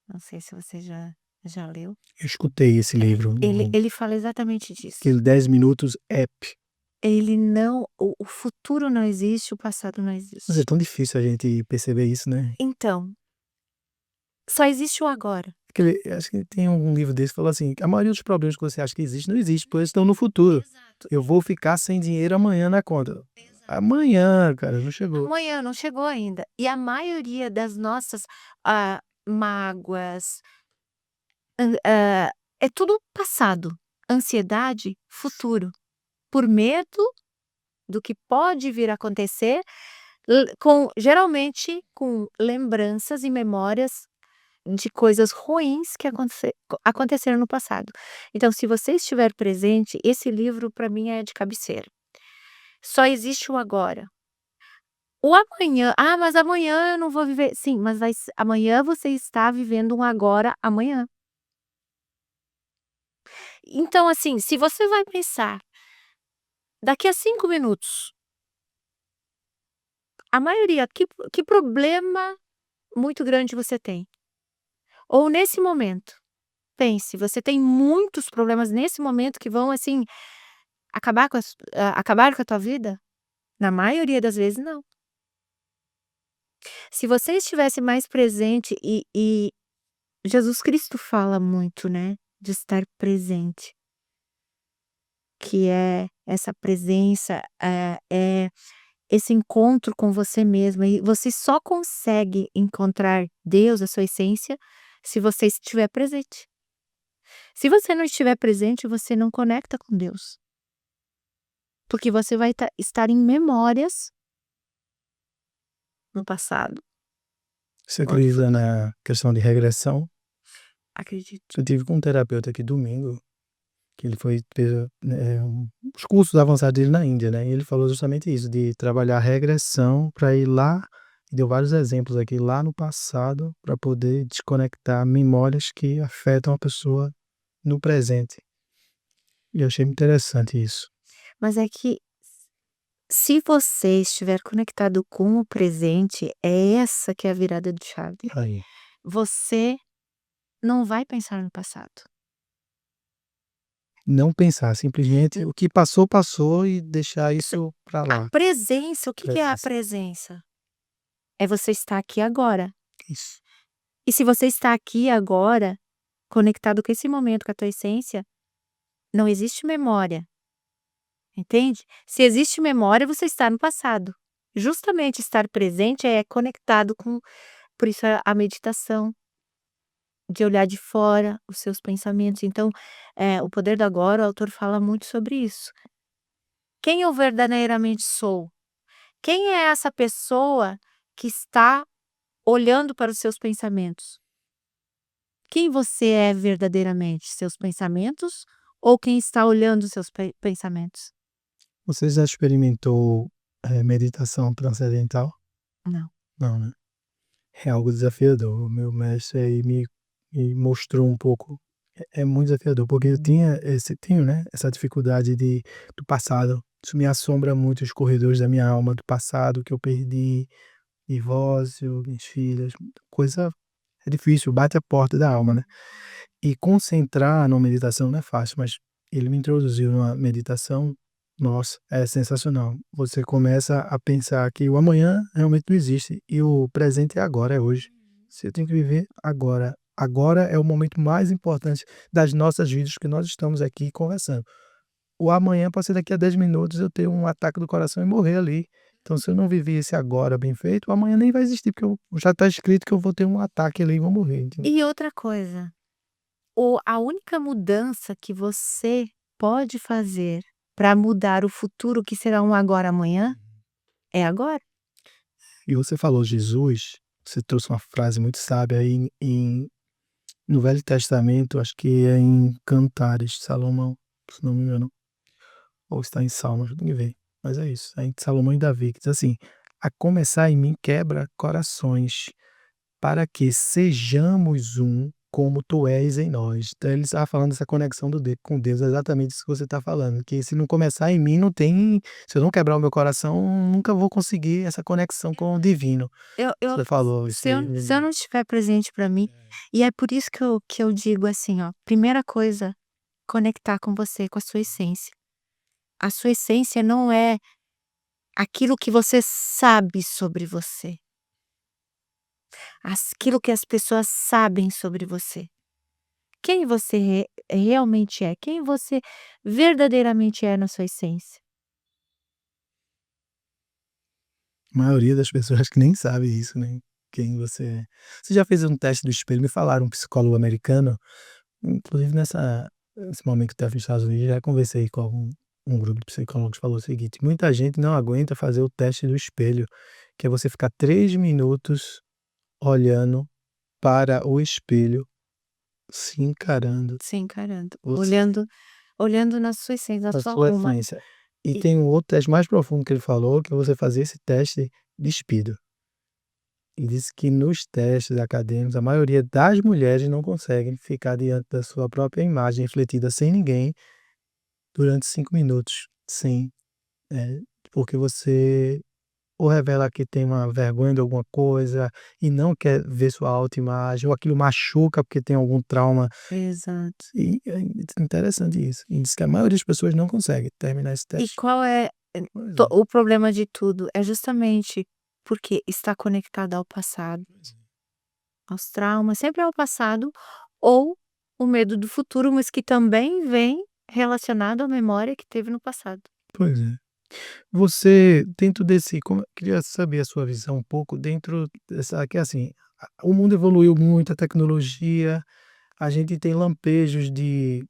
não sei se você já leu. Eu escutei esse livro, Ele fala exatamente disso. aquele 10 minutos app. Ele não o futuro não existe, o passado não Mas é existe. tão difícil a gente perceber isso, né. Então, só existe o agora. Acho que tem um livro desse que fala assim: "A maioria dos problemas que você acha que existe, não existe, pois estão no futuro. Exato, Eu vou ficar sem dinheiro amanhã na conta". exato. Amanhã, cara, não chegou. Amanhã não chegou ainda. E a maioria das nossas, mágoas, é tudo passado. Ansiedade, futuro. Por medo do que pode vir a acontecer, geralmente com lembranças e memórias de coisas ruins que aconteceram no passado. Então, se você estiver presente, esse livro para mim é de cabeceira. Só existe o agora. O amanhã, mas amanhã eu não vou viver. Sim, mas amanhã você está vivendo um agora amanhã. Então, assim, se você vai pensar daqui a 5 minutos, a maioria, que problema muito grande você tem? Ou nesse momento, pense, você tem muitos problemas nesse momento que vão, assim, acabar com a tua vida? Na maioria das vezes, não. Se você estivesse mais presente e Jesus Cristo fala muito, né, de estar presente, que é essa presença, esse encontro com você mesma, e você só consegue encontrar Deus, a sua essência, se você estiver presente. Se você não estiver presente, você não conecta com Deus, porque você vai estar em memórias no passado. Você Onde foi? acredita na questão de regressão? Acredito. Eu tive com um terapeuta aqui domingo, que ele fez, os cursos avançados dele na Índia, né, e ele falou justamente isso, de trabalhar a regressão para ir lá, e deu vários exemplos aqui, lá no passado, para poder desconectar memórias que afetam a pessoa no presente. E eu achei muito interessante isso. Mas é que se você estiver conectado com o presente, é essa que é a virada de chave. Aí. Você não vai pensar no passado. Não pensar, simplesmente o que passou, passou e deixar isso para A lá. presença, o que é a Presença. presença? É você estar aqui agora. Isso. E se você está aqui agora, conectado com esse momento, com a tua essência, não existe memória, entende? Se existe memória, você está no passado. Justamente estar presente é conectado com, por isso a meditação, de olhar de fora os seus pensamentos. Então, o poder do agora, o autor fala muito sobre isso. Quem eu verdadeiramente sou? Quem é essa pessoa que está olhando para os seus pensamentos? Quem você é verdadeiramente? Seus pensamentos ou quem está olhando os seus pensamentos? Você já experimentou, meditação transcendental? Não. Não, né? É algo desafiador. O meu mestre aí me mostrou um pouco. É muito desafiador, porque eu tenho, né, essa dificuldade do passado. Isso me assombra muito, os corredores da minha alma, do passado que eu perdi, divórcio, minhas filhas, coisa é difícil, bate a porta da alma, né. E concentrar numa meditação não é fácil, mas ele me introduziu numa meditação, nossa, é sensacional. Você começa a pensar que o amanhã realmente não existe e o presente é agora, é hoje. Você tem que viver agora. Agora é o momento mais importante das nossas vidas, que nós estamos aqui conversando. O amanhã pode ser daqui a 10 minutos eu ter um ataque do coração e morrer ali. Então, se eu não viver esse agora bem feito, o amanhã nem vai existir, porque já está escrito que eu vou ter um ataque ali e vou morrer, entendeu? E outra coisa, a única mudança que você pode fazer para mudar o futuro, que será um agora amanhã, é agora. E você falou Jesus, você trouxe uma frase muito sábia aí no Velho Testamento, acho que é em Cantares, Salomão, se não me engano, ou está em Salmos, tem que ver, mas é isso, é em Salomão e Davi, que diz assim: "A começar em mim quebra corações, para que sejamos um como tu és em nós". Então ele estava falando dessa conexão com Deus, é exatamente isso que você está falando, que se não começar em mim não tem, se eu não quebrar o meu coração, nunca vou conseguir essa conexão com o divino. Eu Você falou isso aí. se eu não estiver presente para mim, e é por isso que eu digo assim, ó, primeira coisa, conectar com você, com a sua essência. A sua essência não é aquilo que você sabe sobre você, aquilo que as pessoas sabem sobre você. Quem você realmente é, quem você verdadeiramente é na sua essência. A maioria das pessoas que nem sabe isso, né, quem você é. Você já fez um teste do espelho? Me falaram, um psicólogo americano, inclusive nesse momento que eu estava nos Estados Unidos, já conversei com um grupo de psicólogos, falou o seguinte: muita gente não aguenta fazer o teste do espelho, que é você ficar 3 minutos olhando para o espelho, se encarando, Se encarando, você, olhando na sua essência, na a sua sua alma. essência. E E tem um outro teste mais profundo que ele falou, que é você fazer esse teste despido. E disse que nos testes acadêmicos, a maioria das mulheres não conseguem ficar diante da sua própria imagem refletida sem ninguém durante 5 minutos, sem, porque você ou revela que tem uma vergonha de alguma coisa e não quer ver sua autoimagem, ou aquilo machuca porque tem algum trauma. exato. E é interessante isso. E diz que a maioria das pessoas não consegue terminar esse E teste. qual é Pois é, o problema de tudo? É justamente porque está conectado ao passado, pois é. aos traumas, sempre ao passado, ou o medo do futuro, mas que também vem relacionado à memória que teve no passado. Pois é. Você dentro desse como queria saber a sua visão um pouco dentro dessa que assim, o mundo evoluiu muito, a tecnologia, a gente tem lampejos de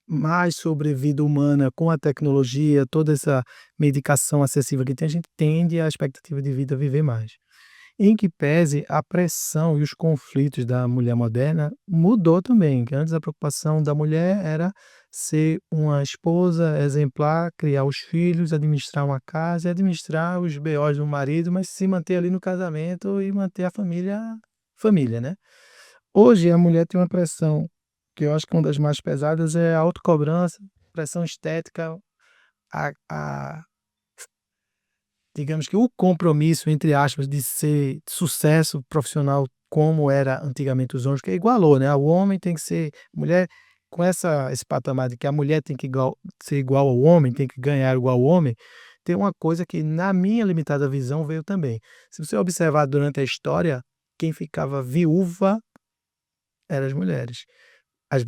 mais sobre vida humana com a tecnologia, toda essa medicação acessível que tem, a gente tende a expectativa de vida viver mais. Em que pese a pressão e os conflitos da mulher moderna mudou também, que antes a preocupação da mulher era ser uma esposa exemplar, criar os filhos, administrar uma casa e administrar os BOs do marido, mas se manter ali no casamento e manter a família família, né. Hoje a mulher tem uma pressão, que eu acho que uma das mais pesadas é a autocobrança, pressão estética, a digamos que o compromisso, entre aspas, de ser sucesso profissional como era antigamente os homens, que igualou, né, o homem tem que ser mulher com esse patamar de que a mulher tem que ser igual ao homem, tem que ganhar igual ao homem, tem uma coisa que na minha limitada visão veio também. Se você observar durante a história, quem ficava viúva eram as mulheres.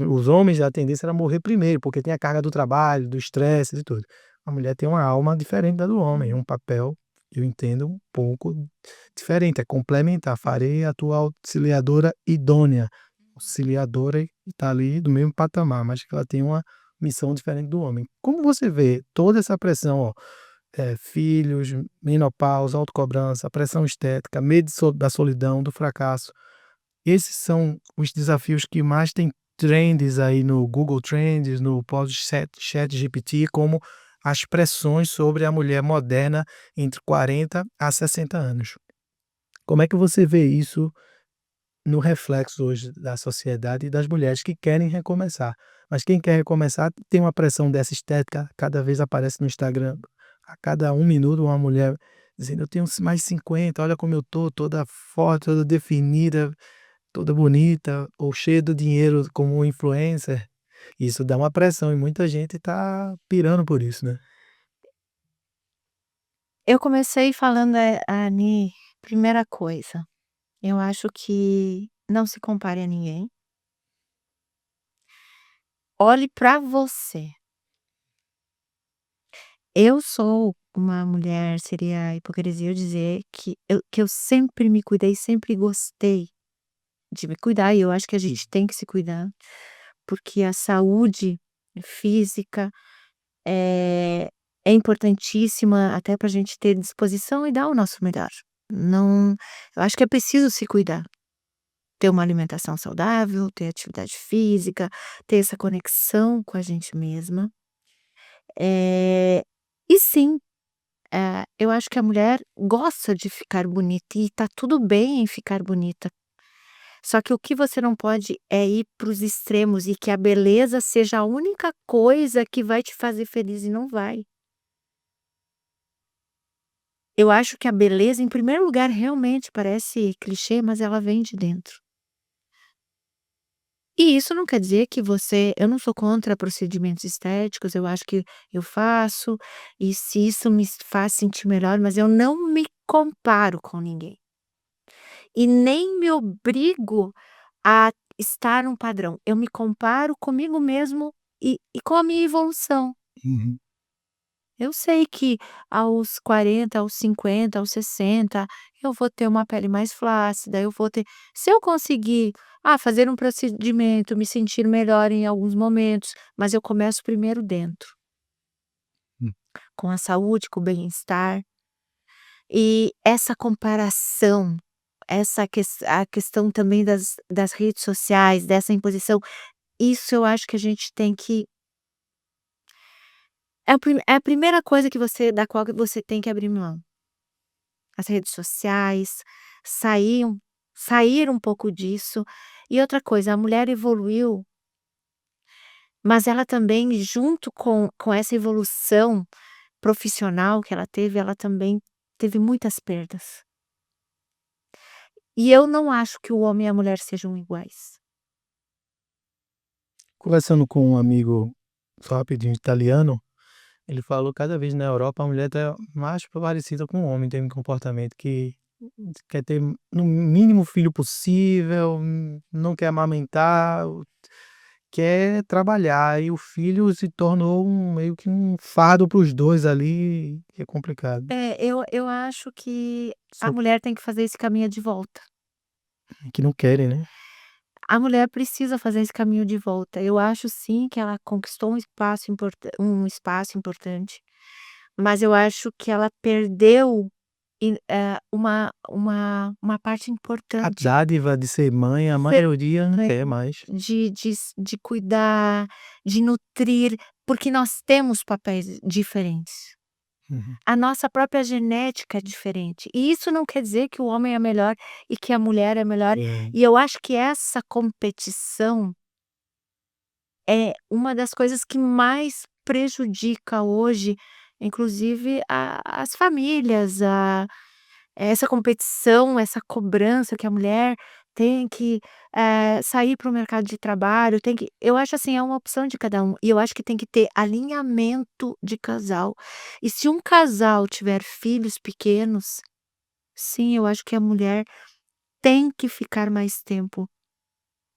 Os homens, a tendência era morrer primeiro, porque tem a carga do trabalho, do estresse, de tudo. A mulher tem uma alma diferente da do homem, um papel, eu entendo, um pouco diferente, é complementar. Farei a tua auxiliadora idônea. Auxiliadora e está ali do mesmo patamar, mas que ela tem uma missão diferente do homem. Como você vê toda essa pressão, ó, filhos, menopausa, autocobrança, pressão estética, medo da solidão, do fracasso, esses são os desafios que mais têm trends aí no Google Trends, no ChatGPT, como as pressões sobre a mulher moderna entre 40 a 60 anos. Como é que você vê isso no reflexo hoje da sociedade e das mulheres que querem recomeçar? Mas quem quer recomeçar tem uma pressão dessa estética, cada vez aparece no Instagram, a cada um minuto uma mulher dizendo: "Eu tenho mais 50, olha como eu tô, toda forte, toda definida". Toda bonita ou cheia do dinheiro como influencer, isso dá uma pressão e muita gente tá pirando por isso, né. Eu comecei falando, ali, primeira coisa, eu acho que não se compare a ninguém. Olhe pra você. Eu sou uma mulher, seria hipocrisia eu dizer que eu sempre me cuidei, sempre gostei de me cuidar e eu acho que a gente tem que se cuidar, porque a saúde física é é importantíssima até pra gente ter disposição e dar o nosso melhor. Não, eu acho que é preciso se cuidar, ter uma alimentação saudável, ter atividade física, ter essa conexão com a gente mesma. E sim, eu acho que a mulher gosta de ficar bonita e tá tudo bem em ficar bonita. Só que o que você não pode é ir para os extremos e que a beleza seja a única coisa que vai te fazer feliz e não vai. Eu acho que a beleza, em primeiro lugar, realmente parece clichê, mas ela vem de dentro. E isso não quer dizer que você eu não sou contra procedimentos estéticos, eu acho que eu faço, e se isso me faz sentir melhor, mas eu não me comparo com ninguém. E nem me obrigo a estar num padrão. Eu me comparo comigo mesmo e com a minha evolução. Uhum. Eu sei que aos 40, aos 50, aos 60, eu vou ter uma pele mais flácida, eu vou ter se eu conseguir, fazer um procedimento, me sentir melhor em alguns momentos, mas eu começo primeiro dentro, Hum. com a saúde, com o bem-estar. E essa comparação, essa a questão também das redes sociais, dessa imposição, isso eu acho que a gente tem que é a primeira coisa que você da qual que você tem que abrir mão. As redes sociais, sair um sair um pouco disso. E outra coisa, a mulher evoluiu, mas ela também junto com essa evolução profissional que ela também teve muitas perdas. E eu não acho que o homem e a mulher sejam iguais. Conversando com um amigo, só rapidinho, italiano, ele falou cada vez na Europa a mulher tá mais parecida com o homem, tem um comportamento que quer ter no mínimo filho possível, não quer amamentar. quer trabalhar e o filho se tornou meio que um fardo para os 2 ali, que é complicado. Eu acho que a Só mulher tem que fazer esse caminho de volta. que não querem, né. A mulher precisa fazer esse caminho de volta. Eu acho sim que ela conquistou um espaço importante, mas eu acho que ela perdeu uma parte A importante dádiva de ser mãe, a ser maioria não mãe, quer mais. de cuidar, de nutrir, porque nós temos papéis diferentes. Uhum. A nossa própria genética é diferente, e isso não quer dizer que o homem é melhor e que a mulher é melhor, É. e eu acho que essa competição é uma das coisas que mais prejudica hoje, inclusive as famílias, essa competição, essa cobrança que a mulher tem que, sair para o mercado de trabalho, tem que eu acho assim, é uma opção de cada um, e eu acho que tem que ter alinhamento de casal. E se um casal tiver filhos pequenos, sim, eu acho que a mulher tem que ficar mais tempo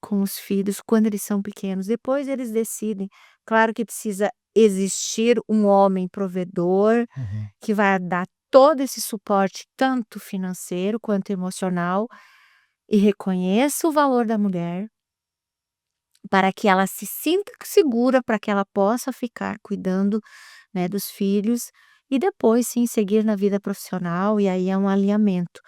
com os filhos quando eles são pequenos, depois eles decidem. Claro que precisa existir um homem provedor, Uhum. que vai dar todo esse suporte, tanto financeiro quanto emocional, e reconheça o valor da mulher, para que ela se sinta segura, para que ela possa ficar cuidando, né, dos filhos, e depois sim seguir na vida profissional, e aí é um alinhamento.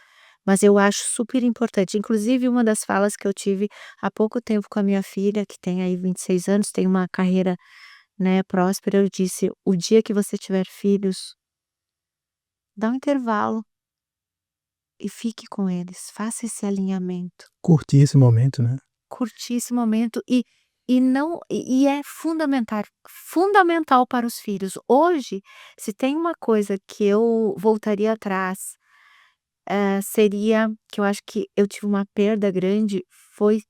Mas eu acho super importante, inclusive uma das falas que eu tive há pouco tempo com a minha filha, que tem aí 26 anos, tem uma carreira, né, próspera, eu disse: "O dia que você tiver filhos, dá um intervalo e fique com eles, faça esse alinhamento, Curtir esse momento, né. curtir esse momento e não e é fundamental para os filhos. Hoje, se tem uma coisa que eu voltaria atrás, seria que eu acho que eu tive uma perda grande, foi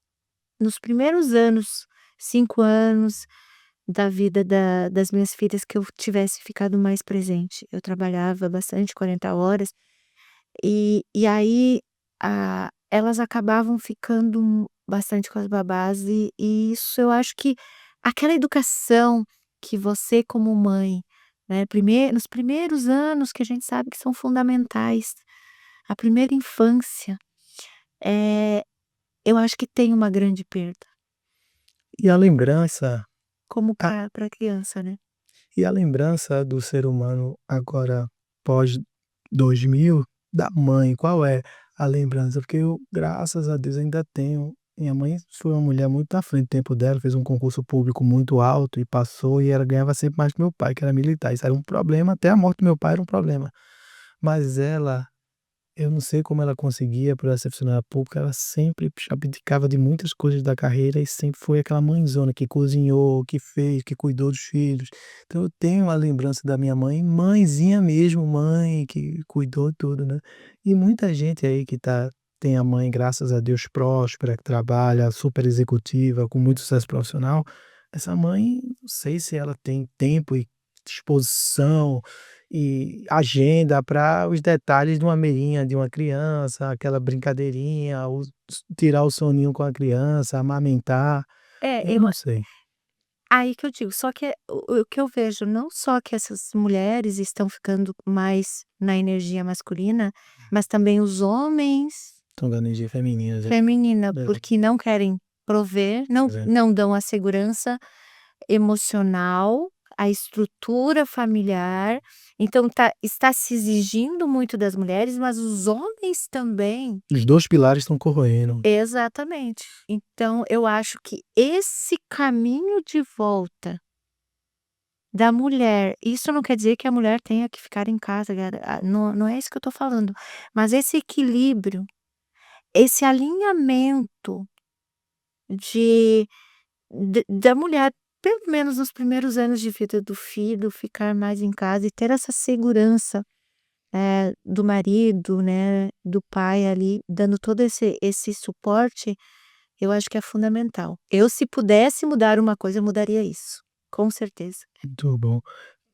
nos primeiros anos, 5 anos da vida das minhas filhas, que eu tivesse ficado mais presente. Eu trabalhava bastante, 40 horas, e aí, elas acabavam ficando bastante com as babás, e isso eu acho que aquela educação que você como mãe, né, nos primeiros anos que a gente sabe que são fundamentais, a primeira infância, eh, eu acho que tem uma grande perda, E a lembrança como a para a criança, né. e a lembrança do ser humano agora pós 2000 da mãe, qual é a lembrança? Porque eu, graças a Deus, ainda tenho minha mãe foi uma mulher muito à frente do tempo dela, fez um concurso público muito alto e passou, e ela ganhava sempre mais que meu pai, que era militar, isso era um problema, até a morte do meu pai era um problema. Mas ela eu não sei como ela conseguia, por ela ser funcionária pública, ela sempre abdicava de muitas coisas da carreira e sempre foi aquela mãezona que cozinhou, que fez, que cuidou dos filhos. Então eu tenho a lembrança da minha mãe, mãezinha mesmo, mãe que cuidou tudo, né. E muita gente aí que tem a mãe, graças a Deus, próspera, que trabalha, super executiva, com muito sucesso profissional, essa mãe, não sei se ela tem tempo e disposição e agenda para os detalhes de uma meinha de uma criança, aquela brincadeirinha, tirar o soninho com a criança, amamentar, É, eu não sei. aí que eu digo, só que o que eu vejo, não só que essas mulheres estão ficando mais na energia masculina, mas também os homens Estão dando energia feminina, feminina, é, porque não querem prover, não é. não dão a segurança emocional, a estrutura familiar, então está se exigindo muito das mulheres, mas os homens também. Os 2 pilares estão corroendo. Exatamente. Então eu acho que esse caminho de volta da mulher, isso não quer dizer que a mulher tenha que ficar em casa, não é isso que eu estou falando, mas esse equilíbrio, esse alinhamento da mulher, pelo menos nos primeiros anos de vida do filho, ficar mais em casa e ter essa segurança, do marido, né, do pai ali, dando todo esse suporte, eu acho que é fundamental. Eu, se pudesse mudar uma coisa, eu mudaria isso, com certeza. Muito bom.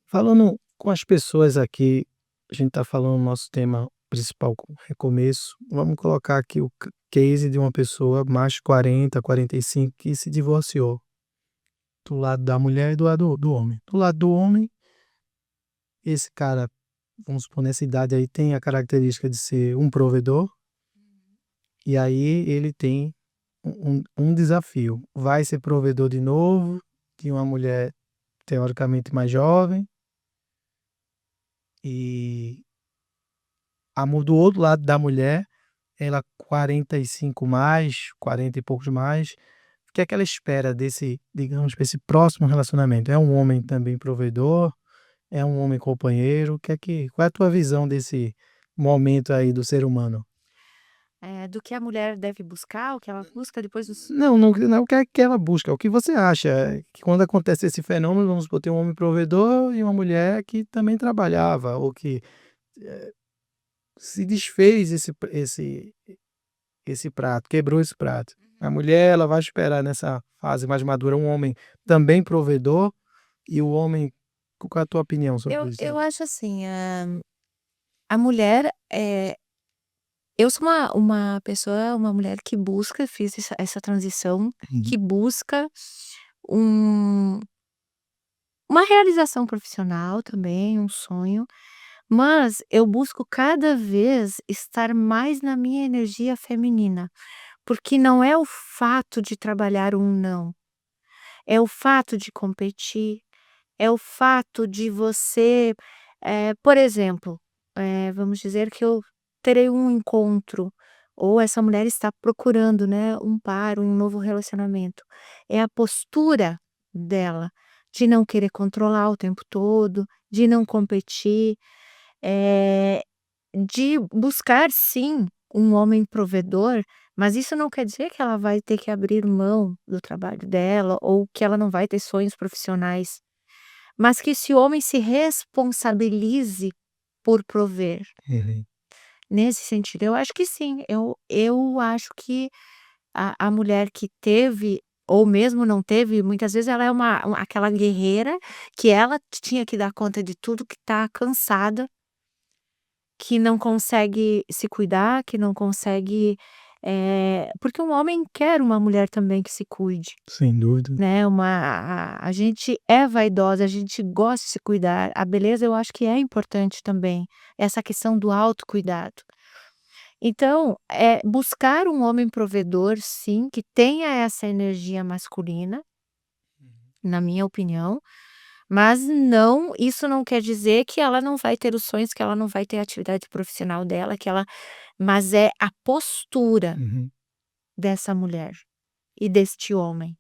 Falando com as pessoas aqui, a gente está falando o nosso tema principal, recomeço, vamos colocar aqui o case de uma pessoa mais de 40, 45 que se divorciou. do lado da mulher e do lado do homem. Do lado do homem, esse cara, vamos supor, nessa idade aí, tem a característica de ser um provedor, e aí ele tem um desafio. Vai ser provedor de novo, de uma mulher teoricamente mais jovem, e do outro lado da mulher, ela 45 mais, 40 e poucos mais. O que é que ela espera desse, digamos, esse próximo relacionamento? É um homem também provedor? É um homem companheiro? Qual é a tua visão desse momento aí do ser humano? Do que a mulher deve buscar, o que ela busca depois dos. Não o que é que ela busca, o que você acha que quando acontece esse fenômeno, vamos supor, tem um homem provedor e uma mulher que também trabalhava, ou que se desfez esse prato, quebrou esse prato. A mulher, ela vai esperar nessa fase mais madura um homem também provedor, e o homem, qual é a tua opinião sobre isso? Eu acho assim, a mulher, eu sou uma pessoa, uma mulher que busca, fiz essa transição, Uhum. que busca um uma realização profissional também, um sonho, mas eu busco cada vez estar mais na minha energia feminina, porque não é o fato de trabalhar um não, é o fato de competir, é o fato de você, por exemplo, vamos dizer que eu terei um encontro, ou essa mulher está procurando, né, um par, um novo relacionamento. É a postura dela, de não querer controlar o tempo todo, de não competir, eh, de buscar sim um homem provedor, mas isso não quer dizer que ela vai ter que abrir mão do trabalho dela, ou que ela não vai ter sonhos profissionais. Mas que esse homem se responsabilize por prover. Uhum. Nesse sentido, eu acho que sim. Eu acho que a mulher que teve, ou mesmo não teve, muitas vezes ela é aquela guerreira que ela tinha que dar conta de tudo, que tá cansada, que não consegue se cuidar, que não consegue, porque um homem quer uma mulher também que se cuide. Sem dúvida. Né, a gente é vaidosa, a gente gosta de se cuidar, a beleza eu acho que é importante também, essa questão do autocuidado. Então, buscar um homem provedor sim, que tenha essa energia masculina, na minha opinião, mas não, isso não quer dizer que ela não vai ter os sonhos, que ela não vai ter a atividade profissional dela, mas é a postura Uhum. dessa mulher e deste homem.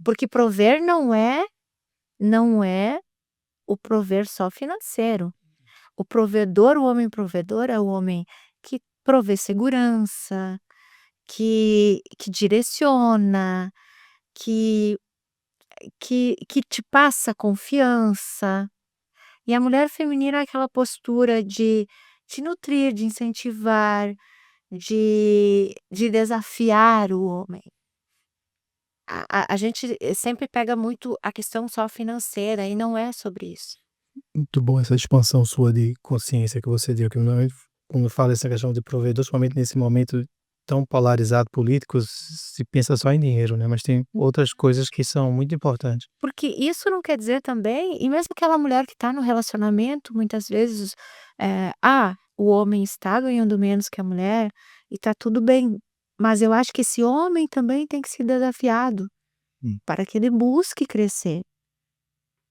Porque prover não é o prover só financeiro. O provedor, o homem provedor é o homem que provê segurança, que direciona, que que te passa confiança. E a mulher feminina é aquela postura de nutrir, de incentivar, de desafiar o homem. A gente, sempre pega muito a questão só financeira e não é sobre isso. Muito bom essa expansão sua de consciência que você deu, que normalmente quando fala essa questão de provedor, somente nesse momento tão polarizado político, se pensa só em dinheiro, né, mas tem outras coisas que são muito importantes. Porque isso não quer dizer também, e mesmo aquela mulher que está no relacionamento, muitas vezes, o homem está ganhando menos que a mulher e está tudo bem, mas eu acho que esse homem também tem que ser desafiado, Hum. para que ele busque crescer,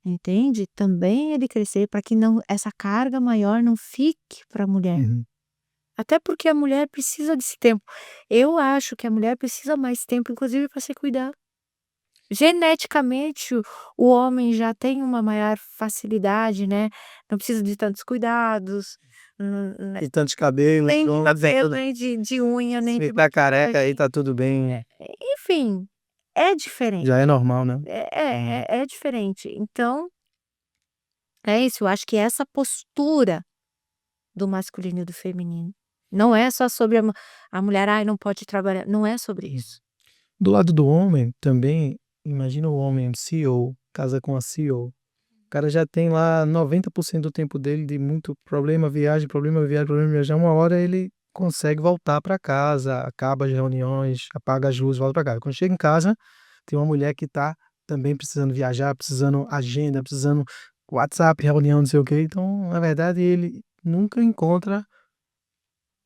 entende? Também ele crescer para que não, essa carga maior não fique para a mulher. Uhum. Até porque a mulher precisa desse tempo. Eu acho que a mulher precisa mais tempo, inclusive para se cuidar. Geneticamente, o homem já tem uma maior facilidade, né, não precisa de tantos cuidados, né, E tantos cabelos, nem então de tá cabelo, dizendo, nem de unha, nem se de tá careca aí maquiagem. tá tudo bem, Enfim, é diferente. já é normal, né. É diferente. Então, é isso, eu acho que essa postura do masculino e do feminino. Não é só sobre a mulher: "Ai, não pode trabalhar", não é sobre isso. Do lado do homem também, imagina o homem CEO, casa com a CEO. O cara já tem lá 90% do tempo dele de muito problema, viagem, problema, viagem, problema, viajar. Uma hora ele consegue voltar para casa, acaba as reuniões, apaga as luzes, volta para casa. Quando chega em casa, tem uma mulher que está também precisando viajar, precisando agenda, precisando WhatsApp, reunião, não sei o quê. Então, na verdade, ele nunca encontra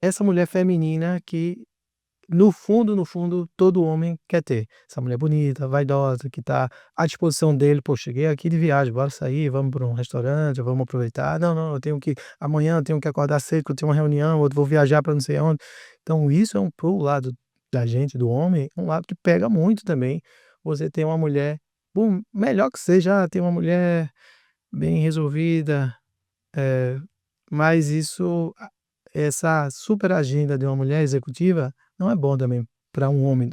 essa mulher feminina que no fundo, todo homem quer ter. Essa mulher bonita, vaidosa, que tá à disposição dele: "Pô, cheguei aqui de viagem, bora sair, vamos para um restaurante, vamos aproveitar. Não, não, eu tenho que amanhã eu tenho que acordar cedo, que eu tenho uma reunião, ou vou viajar para não sei aonde". Então isso é para o lado da gente, do homem, um lado que pega muito também. Você tem uma mulher, por melhor que seja, tem uma mulher bem resolvida, eh, mas essa super agenda de uma mulher executiva não é bom também para um homem,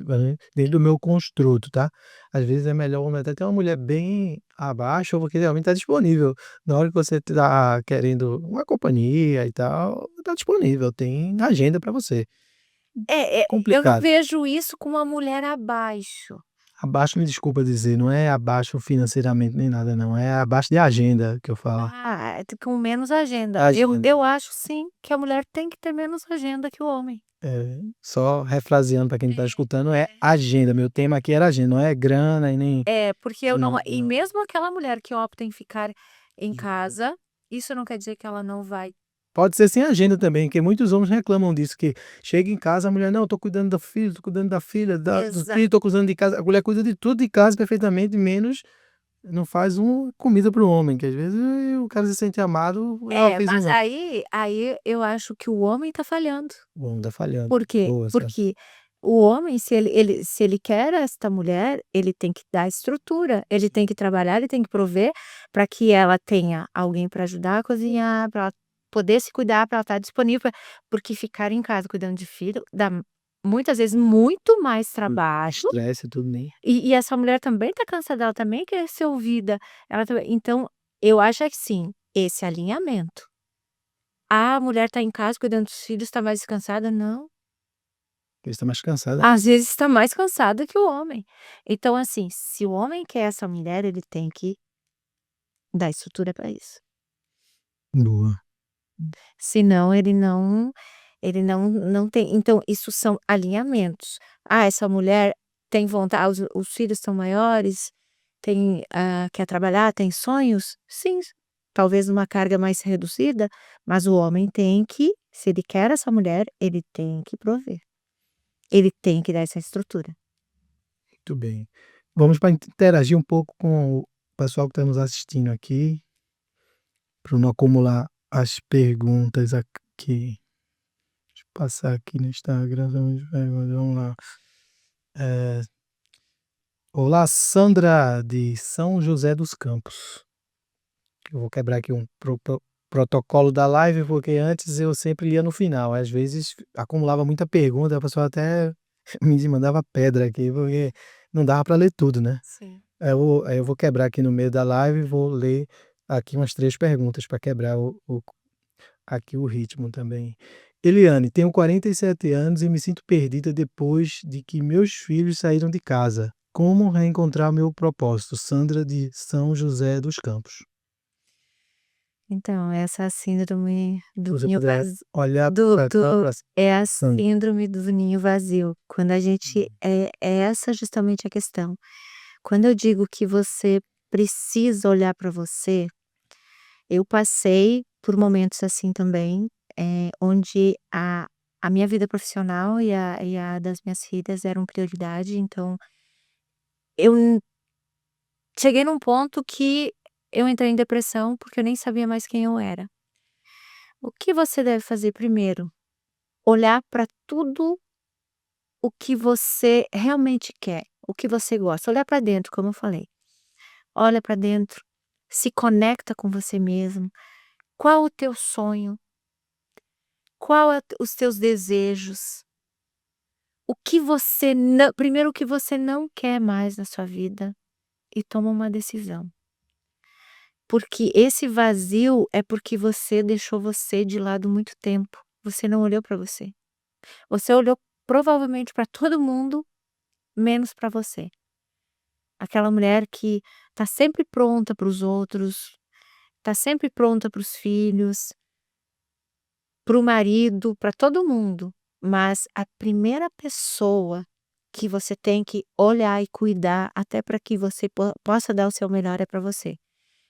dentro do meu construto, tá. Às vezes é melhor o homem até ter uma mulher bem abaixo, porque realmente está disponível. Na hora que você está querendo uma companhia e tal, está disponível, tem agenda para você. Eu não Complicado. vejo isso com uma mulher abaixo. Abaixo, me desculpa dizer, não é abaixo financeiramente nem nada não, é abaixo de agenda que eu falo. Com menos agenda. Agenda. Eu acho sim que a mulher tem que ter menos agenda que o homem. Só refraseando para quem está escutando, é agenda, meu tema aqui era agenda, não é grana e nem Porque eu não não, e não. mesmo aquela mulher que opta em ficar em casa, isso não quer dizer que ela não vai. Pode ser sem agenda também, que muitos homens reclamam disso, que chega em casa, a mulher: "Não, tô cuidando do filho, tô cuidando da filha, da do Exa filho, tô cuidando de casa", a mulher cuida de tudo de casa perfeitamente, menos não faz uma comida para o homem, que às vezes o cara se sente amado, ela fez mas um aí eu acho que o homem tá falhando. o homem tá falhando. Por quê? Boa essa. Porque o homem, se ele quer esta mulher, ele tem que dar estrutura, ele tem que trabalhar, ele tem que prover para que ela tenha alguém para ajudar a cozinhar, para ela poder se cuidar, para ela estar disponível, porque ficar em casa cuidando de filho dá muitas vezes muito mais trabalho, Estresse e tudo, nem e essa mulher também está cansada, ela também quer ser ouvida, ela também então, eu acho assim, esse alinhamento. "Ah, a mulher está em casa cuidando dos filhos, está mais descansada", não. ele está mais cansada. Às vezes está mais cansada que o homem. Então, assim, se o homem quer essa mulher, ele tem que dar estrutura para isso. Boa. Senão ele não tem então isso são alinhamentos. "Ah, essa mulher tem vontade, os filhos estão maiores, quer trabalhar, tem sonhos?" Sim, talvez numa carga mais reduzida, mas o homem tem que, se ele quer essa mulher, ele tem que prover. Ele tem que dar essa estrutura. Muito bem. Vamos para interagir um pouco com o pessoal que está nos assistindo aqui, para não acumular as perguntas aqui. Deixa eu passar aqui no Instagram, vamos lá. Eh, Olá, Sandra, de São José dos Campos. Eu vou quebrar aqui um protocolo da live, porque antes eu sempre lia no final. Às vezes acumulava muita pergunta, a pessoa até me mandava pedra aqui, porque não dava para ler tudo, né? Sim. Aí eu vou quebrar aqui no meio da live e vou ler aqui umas 3 perguntas para quebrar aqui o ritmo também. Eliane: "Tenho 47 anos e me sinto perdida depois de que meus filhos saíram de casa. Como reencontrar meu propósito?". Sandra, de São José dos Campos. Então, essa síndrome Se do você ninho puder vazio, olhar do para cá, do pra é a Sandra. síndrome do ninho vazio, quando a gente é essa justamente a questão. Quando eu digo que você precisa olhar para você, eu passei por momentos assim também, onde a minha vida profissional e a das minhas filhas eram prioridade, então eu cheguei num ponto que eu entrei em depressão, porque eu nem sabia mais quem eu era. O que você deve fazer primeiro? Olhar para tudo o que você realmente quer, o que você gosta, olhar para dentro, como eu falei. Olha para dentro, se conecta com você mesmo. Qual o teu sonho? Qual é os teus desejos? O que você não primeiro o que você não quer mais na sua vida e toma uma decisão. Porque esse vazio é porque você deixou você de lado muito tempo. Você não olhou para você. Você olhou provavelmente para todo mundo, menos para você. Aquela mulher que tá sempre pronta para os outros, tá sempre pronta para os filhos, para o marido, para todo mundo, mas a primeira pessoa que você tem que olhar e cuidar até para que você possa dar o seu melhor é para você.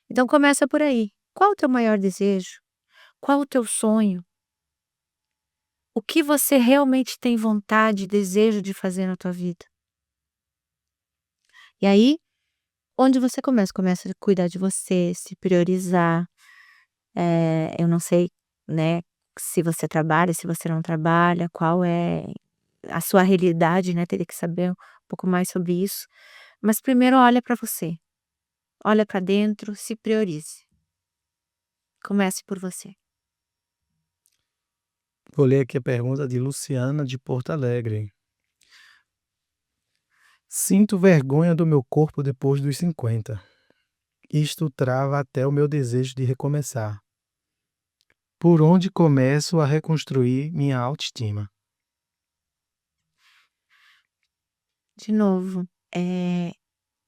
Então começa por aí. Qual o teu maior desejo? Qual o teu sonho? O que você realmente tem vontade e desejo de fazer na tua vida? E aí, onde você começa? Começa a cuidar de você, se priorizar. Eu não sei, né, se você trabalha, se você não trabalha, qual é a sua realidade, né, teria que saber um pouco mais sobre isso. Mas primeiro olha para você, olha para dentro, se priorize. Comece por você. Vou ler aqui a pergunta de Luciana de Porto Alegre. Sinto vergonha do meu corpo depois dos 50. Isto trava até o meu desejo de recomeçar. Por onde começo a reconstruir minha autoestima? De novo,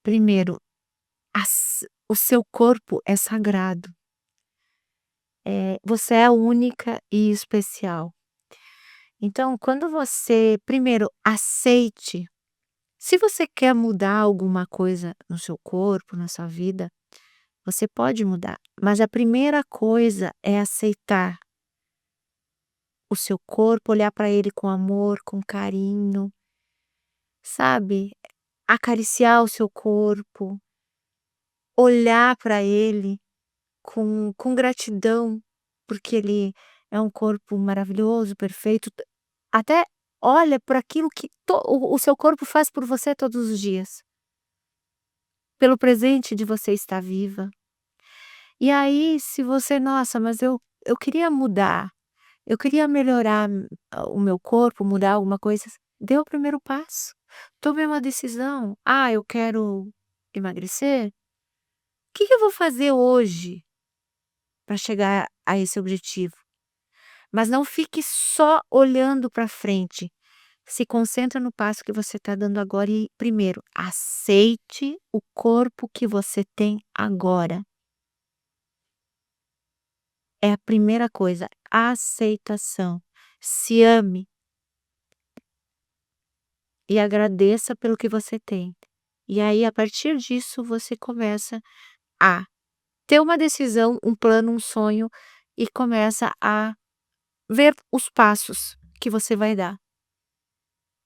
primeiro, o seu corpo é sagrado. Você é única e especial. Então, quando você primeiro aceite, se você quer mudar alguma coisa no seu corpo, na sua vida, você pode mudar, mas a primeira coisa é aceitar o seu corpo, olhar para ele com amor, com carinho, sabe? Acariciar o seu corpo, olhar para ele com gratidão, porque ele é um corpo maravilhoso, perfeito. Até olha para aquilo que o seu corpo faz por você todos os dias, pelo presente de você estar viva. E aí, se você, nossa, mas eu queria mudar, eu queria melhorar o meu corpo, mudar alguma coisa, dê o primeiro passo. Tome uma decisão. Ah, eu quero emagrecer? O que que eu vou fazer hoje para chegar a esse objetivo? Mas não fique só olhando para frente. Se concentra no passo que você está dando agora e, primeiro, aceite o corpo que você tem agora. É a primeira coisa, aceitação. Se ame e agradeça pelo que você tem. E aí, a partir disso, você começa a ter uma decisão, um plano, um sonho e começa a ver os passos que você vai dar.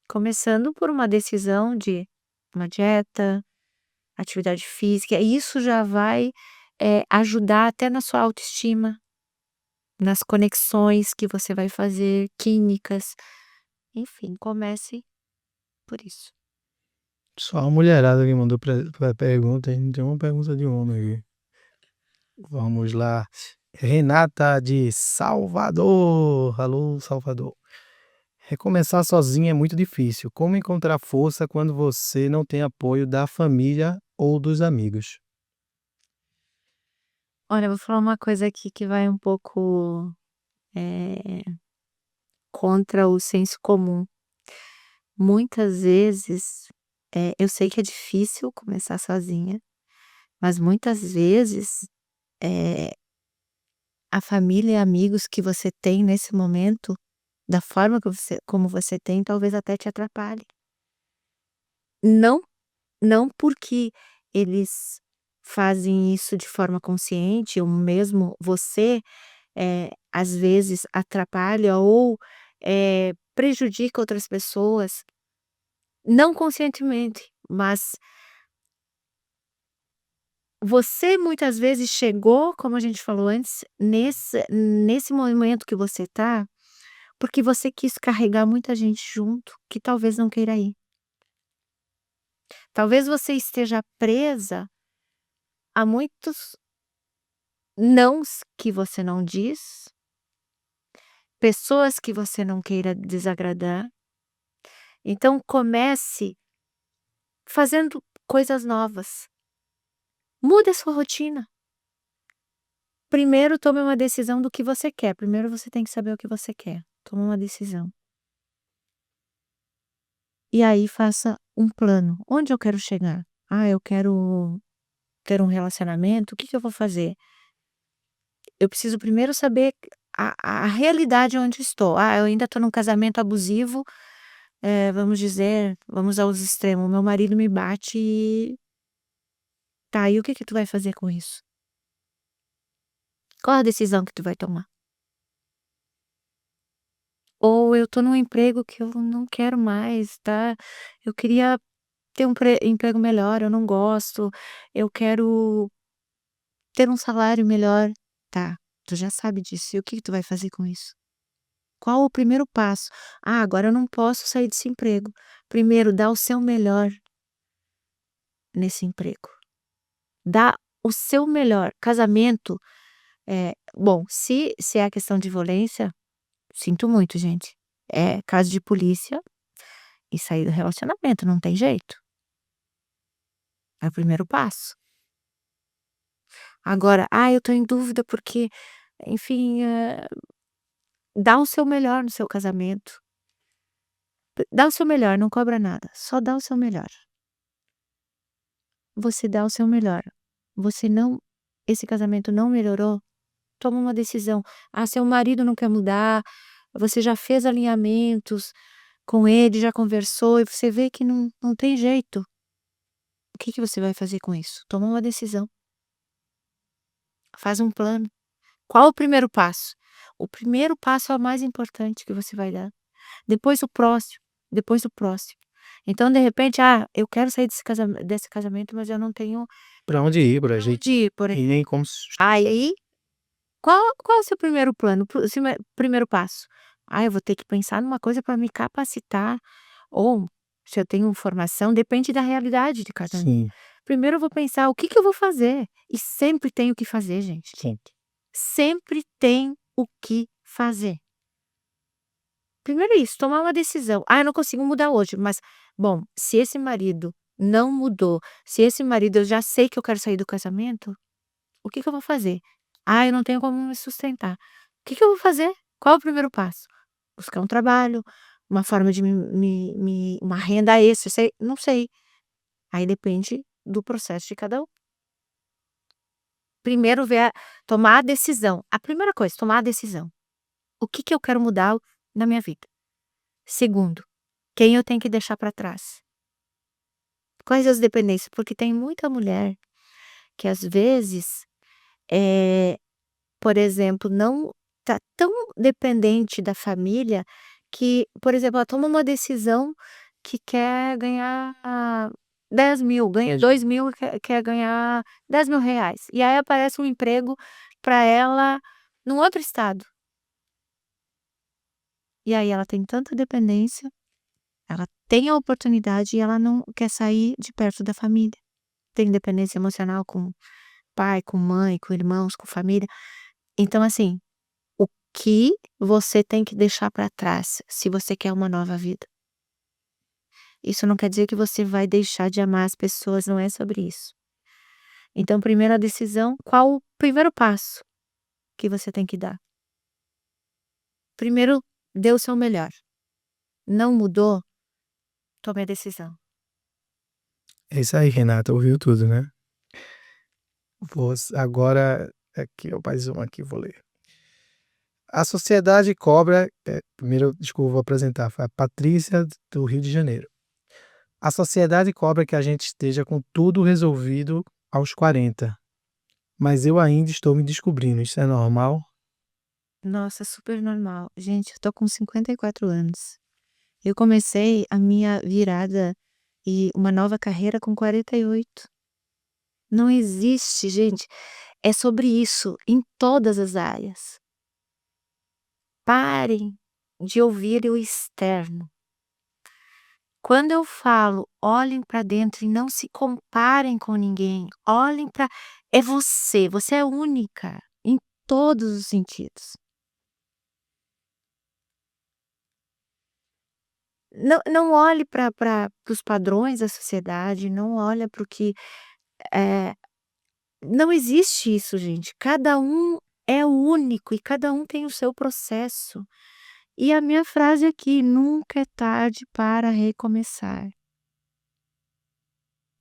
Começando por uma decisão de uma dieta, atividade física, isso já vai, ajudar até na sua autoestima, nas conexões que você vai fazer, químicas, enfim, comece por isso. Só a mulherada que mandou pergunta, hein? Não tem uma pergunta de homem aqui. Vamos lá. Renata de Salvador. Alô, Salvador. Recomeçar sozinha é muito difícil. Como encontrar força quando você não tem apoio da família ou dos amigos? Olha, eu vou falar uma coisa aqui que vai um pouco, eh, contra o senso comum. Muitas vezes, eu sei que é difícil começar sozinha, mas muitas vezes, eh, a família e amigos que você tem nesse momento, da forma que você como você tem, talvez até te atrapalhe. Não não porque eles fazem isso de forma consciente ou mesmo você, às vezes atrapalha ou, prejudica outras pessoas, não conscientemente, mas você muitas vezes chegou, como a gente falou antes, nesse momento que você tá, porque você quis carregar muita gente junto que talvez não queira ir. Talvez você esteja presa a muitos nãos que você não diz, pessoas que você não queira desagradar. Então comece fazendo coisas novas. Mude a sua rotina. Primeiro tome uma decisão do que você quer. Primeiro você tem que saber o que você quer. Tome uma decisão. E aí faça um plano. Onde eu quero chegar? Ah, eu quero ter um relacionamento. O que que eu vou fazer? Eu preciso primeiro saber a realidade onde estou. Ah, eu ainda estou num casamento abusivo, vamos dizer, vamos aos extremos, meu marido me bate e tá, e o que que tu vai fazer com isso? Qual a decisão que tu vai tomar? Ou eu tô num emprego que eu não quero mais, tá, eu queria ter um emprego melhor, eu não gosto, eu quero ter um salário melhor. Tá, tu já sabe disso, e o que que tu vai fazer com isso? Qual o primeiro passo? "Ah, agora eu não posso sair desse emprego". Primeiro, dá o seu melhor nesse emprego. Dá o seu melhor. Casamento, bom, se é a questão de violência, sinto muito, gente. É caso de polícia e sair do relacionamento, não tem jeito. É o primeiro passo. Agora, eu tô em dúvida porque, enfim, dá o seu melhor no seu casamento. Dá o seu melhor, não cobra nada, só dá o seu melhor. Você dá o seu melhor. Você não Esse casamento não melhorou, toma uma decisão. Seu marido não quer mudar, você já fez alinhamentos com ele, já conversou e você vê que não tem jeito. O que que você vai fazer com isso? Toma uma decisão, faz um plano. Qual o primeiro passo? O primeiro passo é o mais importante que você vai dar. Depois o próximo, depois o próximo. Então, de repente, eu quero sair desse casamento, mas eu não tenho Pra onde ir, pra pra gente onde ir, por e exemplo. nem como E aí, qual é o seu primeiro plano, o seu primeiro passo? Eu vou ter que pensar numa coisa para me capacitar, ou se eu tenho formação, depende da realidade de cada um. sim, Primeiro eu vou pensar: "O que que eu vou fazer?" E sempre tem o que fazer, gente. sim. Sempre tem o que fazer. Primeiro é isso, tomar uma decisão. Eu não consigo mudar hoje", mas, bom, se esse marido não mudou, se esse marido eu já sei que eu quero sair do casamento, o que que eu vou fazer? Eu não tenho como me sustentar. O que que eu vou fazer? Qual é o primeiro passo? Buscar um trabalho, uma forma de uma renda extra, sei não sei. Aí depende do processo de cada um. Primeiro tomar a decisão. A primeira coisa, tomar a decisão. O que que eu quero mudar na minha vida? Segundo, quem eu tenho que deixar para trás? Quais as dependências? Porque tem muita mulher que às vezes, eh por exemplo, não tá tão dependente da família que, por exemplo, ela toma uma decisão que quer ganhar 10.000, ganha 2.000 e quer ganhar R$ 10.000. E aí aparece um emprego para ela num outro estado. E aí ela tem tanta dependência, ela tem a oportunidade e ela não quer sair de perto da família. Tem dependência emocional com pai, com mãe, com irmãos, com família. Então, assim, o que você tem que deixar para trás, se você quer uma nova vida? Isso não quer dizer que você vai deixar de amar as pessoas, não é sobre isso. Então, primeira decisão, qual o primeiro passo que você tem que dar? Primeiro, dê o seu melhor. Não mudou? Tome a decisão. É isso aí, Renata, ouviu tudo, né. Agora aqui, ó, mais uma aqui, vou ler. A sociedade cobra primeiro, desculpa, vou apresentar, foi a Patrícia do Rio de Janeiro. A sociedade cobra que a gente esteja com tudo resolvido aos 40, mas eu ainda estou me descobrindo, isso é normal? Nossa, super normal. Gente, eu tô com 54 anos. Eu comecei a minha virada e uma nova carreira com 48. Não existe, gente, é sobre isso em todas as áreas. Parem de ouvir o externo. Quando eu falo, olhem para dentro e não se comparem com ninguém, olhem para é você é única em todos os sentidos. Não olhe para os padrões da sociedade, não olha para o que, eh, não existe isso, gente. Cada um é único e cada um tem o seu processo. E a minha frase aqui: "Nunca é tarde para recomeçar".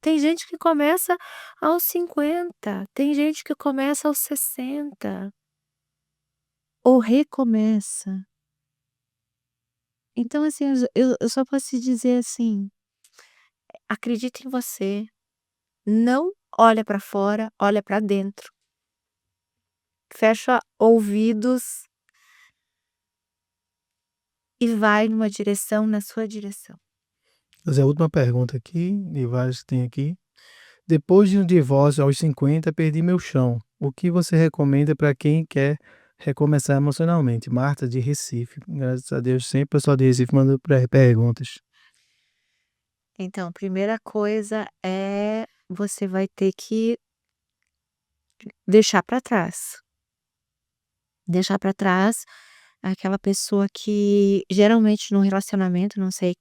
Tem gente que começa aos 50, tem gente que começa aos 60, ou recomeça. Então, assim, eu só posso te dizer assim: acredita em você, não olha pra fora, olha pra dentro. Fecha ouvidos e vai numa direção, na sua direção. Vou fazer a última pergunta aqui, de várias que tem aqui. Depois de um divórcio aos 50, perdi meu chão. O que você recomenda para quem quer recomeçar emocionalmente? Marta de Recife. Graças a Deus, sempre o pessoal de Recife manda perguntas. Então, primeira coisa é você vai ter que deixar pra trás. Deixar pra trás aquela pessoa que geralmente num relacionamento, não sei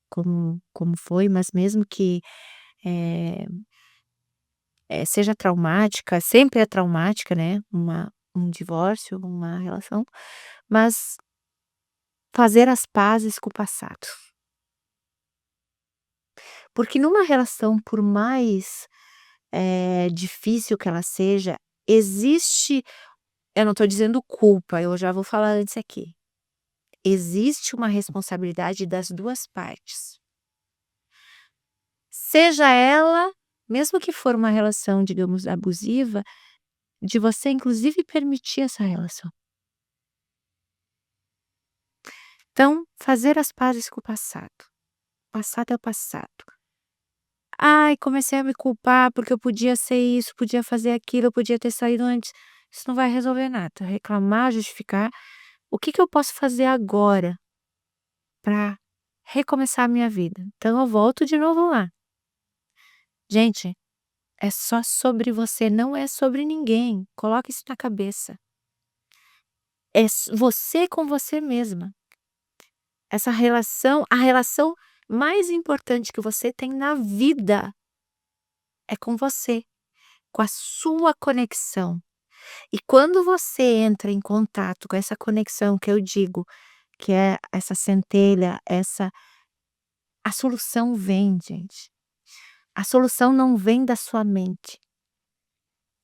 como foi, mas mesmo que, eh seja traumática, sempre é traumática, né, um divórcio, uma relação, mas fazer as pazes com o passado. Porque numa relação, por mais, difícil que ela seja, existe, eu não estou dizendo culpa, eu já vou falar antes aqui, existe uma responsabilidade das 2 partes. Seja ela, mesmo que for uma relação, digamos, abusiva, de você inclusive permitir essa relação. Então, fazer as pazes com o passado. O passado é o passado. "Ai, comecei a me culpar porque eu podia ser isso, podia fazer aquilo, eu podia ter saído antes". Isso não vai resolver nada. Reclamar, justificar. O que que eu posso fazer agora para recomeçar a minha vida? Então eu volto de novo lá. Gente, é só sobre você, não é sobre ninguém. Coloque isso na cabeça. É você com você mesma. Essa relação, a relação mais importante que você tem na vida é com você, com a sua conexão. E quando você entra em contato com essa conexão que eu digo, que é essa centelha, a solução vem, gente. A solução não vem da sua mente,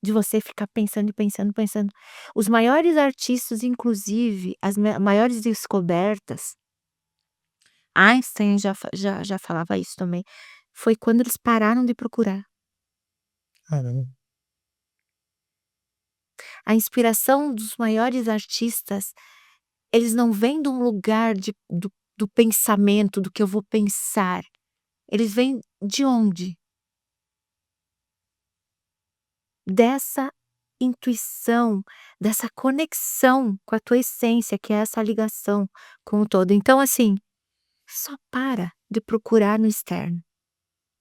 de você ficar pensando e pensando, pensando. Os maiores artistas, inclusive, as maiores descobertas, Einstein já falava isso também, foi quando eles pararam de procurar. Caramba. A inspiração dos maiores artistas, eles não vêm de um lugar do pensamento, do que eu vou pensar. Eles vêm de onde? Dessa intuição, dessa conexão com a tua essência, que é essa ligação com o todo. Então, assim, só para de procurar no externo.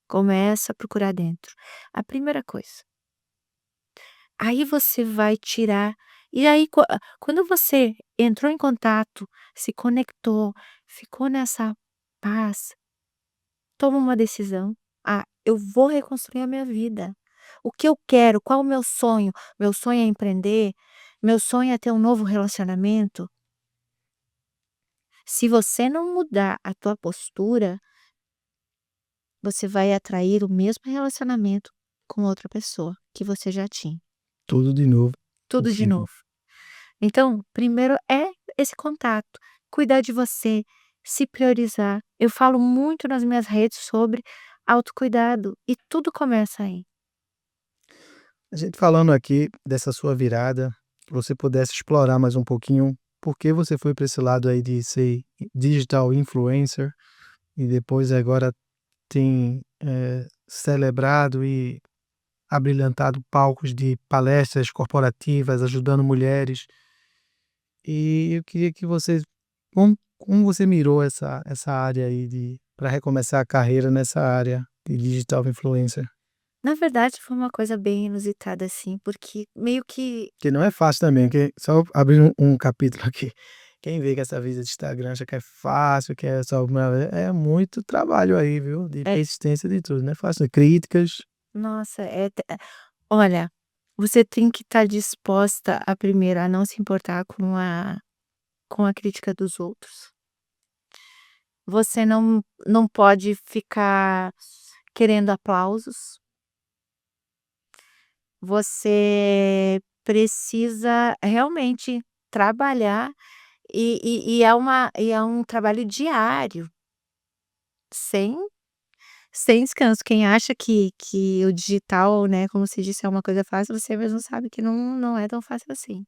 Começa a procurar dentro. A primeira coisa. Aí você vai tirar, e aí quando você entrou em contato, se conectou, ficou nessa paz, toma uma decisão: "Ah, eu vou reconstruir a minha vida. O que eu quero? Qual o meu sonho? Meu sonho é empreender? Meu sonho é ter um novo relacionamento?". Se você não mudar a tua postura, você vai atrair o mesmo relacionamento com outra pessoa que você já tinha. Tudo de novo, por Tudo de cima. novo. Então, primeiro é esse contato, cuidar de você, se priorizar. Eu falo muito nas minhas redes sobre autocuidado e tudo começa aí. A gente falando aqui dessa sua virada, que você pudesse explorar mais um pouquinho por que você foi para esse lado aí de ser digital influencer e depois agora tem, celebrado e abrilhantado palcos de palestras corporativas, ajudando mulheres. E eu queria que você, como você mirou essa área aí de para recomeçar a carreira nessa área de digital influencer? Na verdade, foi uma coisa bem inusitada, assim, porque meio que Que não é fácil também, que só abrir um capítulo aqui, quem vê que essa vida de Instagram acha que é fácil, que é só é muito trabalho aí, viu, de é, persistência de tudo, não é fácil, críticas. nossa, olha, você tem que estar disposta a primeiro a não se importar com a crítica dos outros. Você não pode ficar querendo aplausos. Você precisa realmente trabalhar E é um trabalho diário, sem descanso. Quem acha que o digital, né, como se disse, é uma coisa fácil, você mesmo sabe que não é tão fácil assim.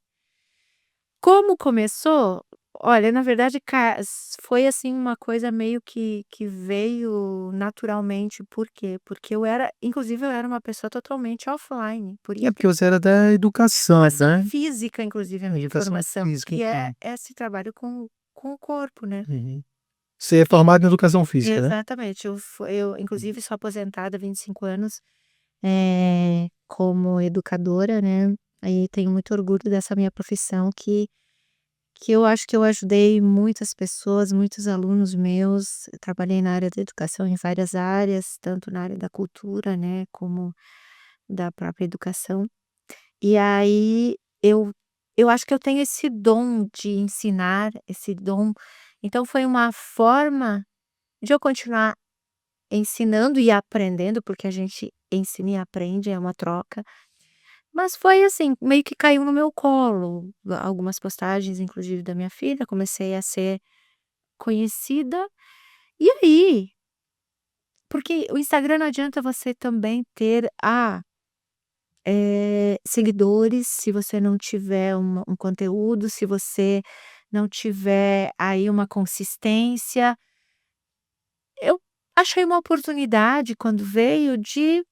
Como começou? Olha, na verdade, foi, assim, uma coisa meio que veio naturalmente. Por quê? Porque eu era uma pessoa totalmente offline, por É isso que porque você era da educação, educação né? física, inclusive, a minha Educação formação, física, que é então. esse trabalho com o corpo, né. Uhum. Você é formado em educação física, né? Exatamente, eu inclusive sou aposentada há 25 anos, como educadora, né, e tenho muito orgulho dessa minha profissão que eu acho que eu ajudei muitas pessoas, muitos alunos meus. Eu trabalhei na área da educação em várias áreas, tanto na área da cultura, né, como da própria educação. E aí eu acho que eu tenho esse dom de ensinar, esse dom, então foi uma forma de eu continuar ensinando e aprendendo, porque a gente ensina e aprende, é uma troca. Mas foi assim, meio que caiu no meu colo, algumas postagens inclusive da minha filha, comecei a ser conhecida. E aí, porque o Instagram não adianta você também ter, seguidores, se você não tiver um conteúdo, se você não tiver aí uma consistência. Eu achei uma oportunidade quando veio de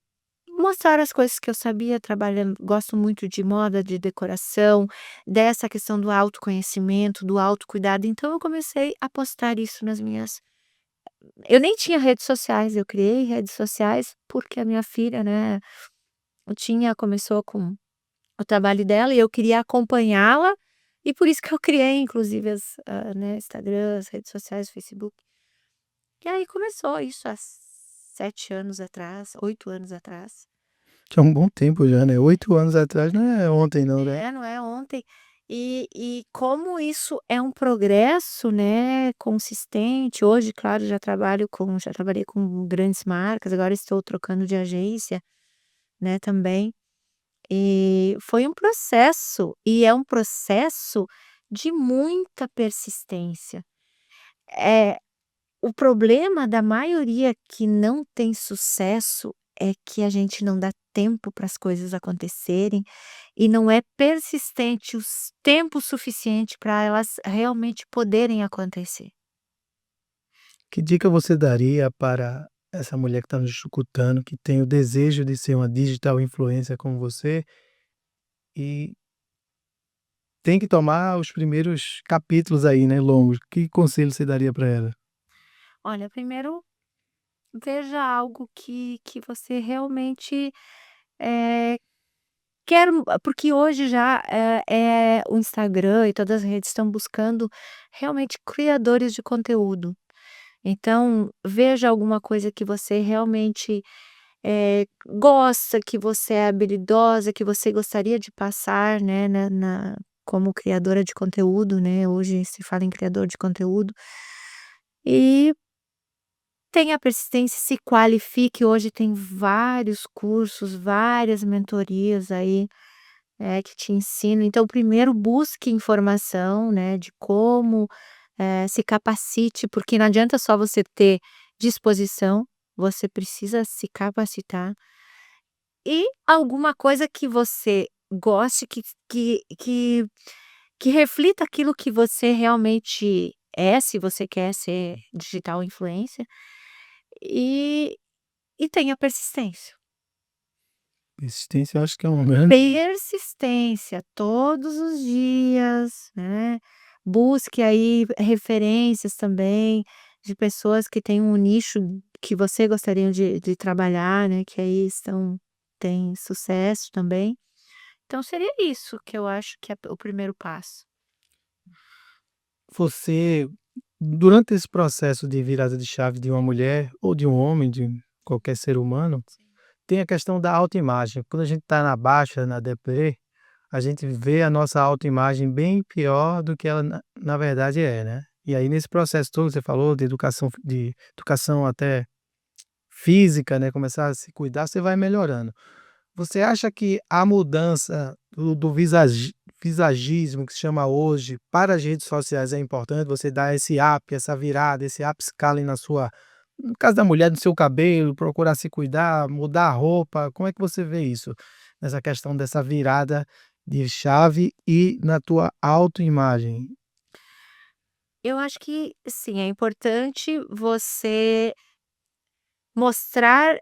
mostrar as coisas que eu sabia trabalhando. Gosto muito de moda, de decoração, dessa questão do autoconhecimento, do autocuidado, então eu comecei a postar isso nas minhas. Eu nem tinha redes sociais, eu criei redes sociais porque a minha filha, né, começou com o trabalho dela e eu queria acompanhá-la, e por isso que eu criei inclusive né, Instagram, as redes sociais, Facebook. E aí começou isso há 7 anos atrás, 8 anos atrás. Tinha um bom tempo já, né? 8 anos atrás não é ontem não, né? É, não é ontem. E como isso é um progresso, né, consistente. Hoje, claro, já trabalhei com grandes marcas, agora estou trocando de agência, né, também. E foi um processo, e é um processo de muita persistência. É, o problema da maioria que não tem sucesso é que a gente não dá tempo para as coisas acontecerem e não é persistente tempo suficiente para elas realmente poderem acontecer. Que dica você daria para essa mulher que está nos escutando, que tem o desejo de ser uma digital influencer como você e tem que tomar os primeiros capítulos aí, né, longos. Que conselho você daria para ela? Olha, primeiro, veja algo que você realmente, eh, quer, porque hoje já, o Instagram e todas as redes estão buscando realmente criadores de conteúdo. Então, veja alguma coisa que você realmente, gosta, que você é habilidosa, que você gostaria de passar, né, como criadora de conteúdo, né, hoje se fala em criador de conteúdo. E tenha persistência, se qualifique, hoje tem vários cursos, várias mentorias aí, que te ensinam. Então primeiro busque informação, né, de como, se capacite, porque não adianta só você ter disposição, você precisa se capacitar. E alguma coisa que você goste, que que que reflita aquilo que você realmente é, se você quer ser digital influencer, e tenha persistência. Persistência eu acho que é um grande Persistência, todos os dias, né. Busque aí referências também de pessoas que têm um nicho que você gostaria de trabalhar, né, que aí têm sucesso também. Então seria isso que eu acho que é o primeiro passo. você durante esse processo de virada de chave de uma mulher ou de um homem, de qualquer ser humano, Sim. tem a questão da autoimagem. Quando a gente está na baixa, na deprê, a gente vê a nossa autoimagem bem pior do que ela na verdade é, né. E aí nesse processo todo que você falou de educação até física, né, começar a se cuidar, você vai melhorando. Você acha que a mudança do visagismo que se chama hoje para as redes sociais é importante, você dar esse up, essa virada, esse upscaling na sua no caso da mulher, no seu cabelo, procurar se cuidar, mudar a roupa, como é que você vê isso? Nessa questão dessa virada de chave e na tua autoimagem? Eu acho que sim, é importante você mostrar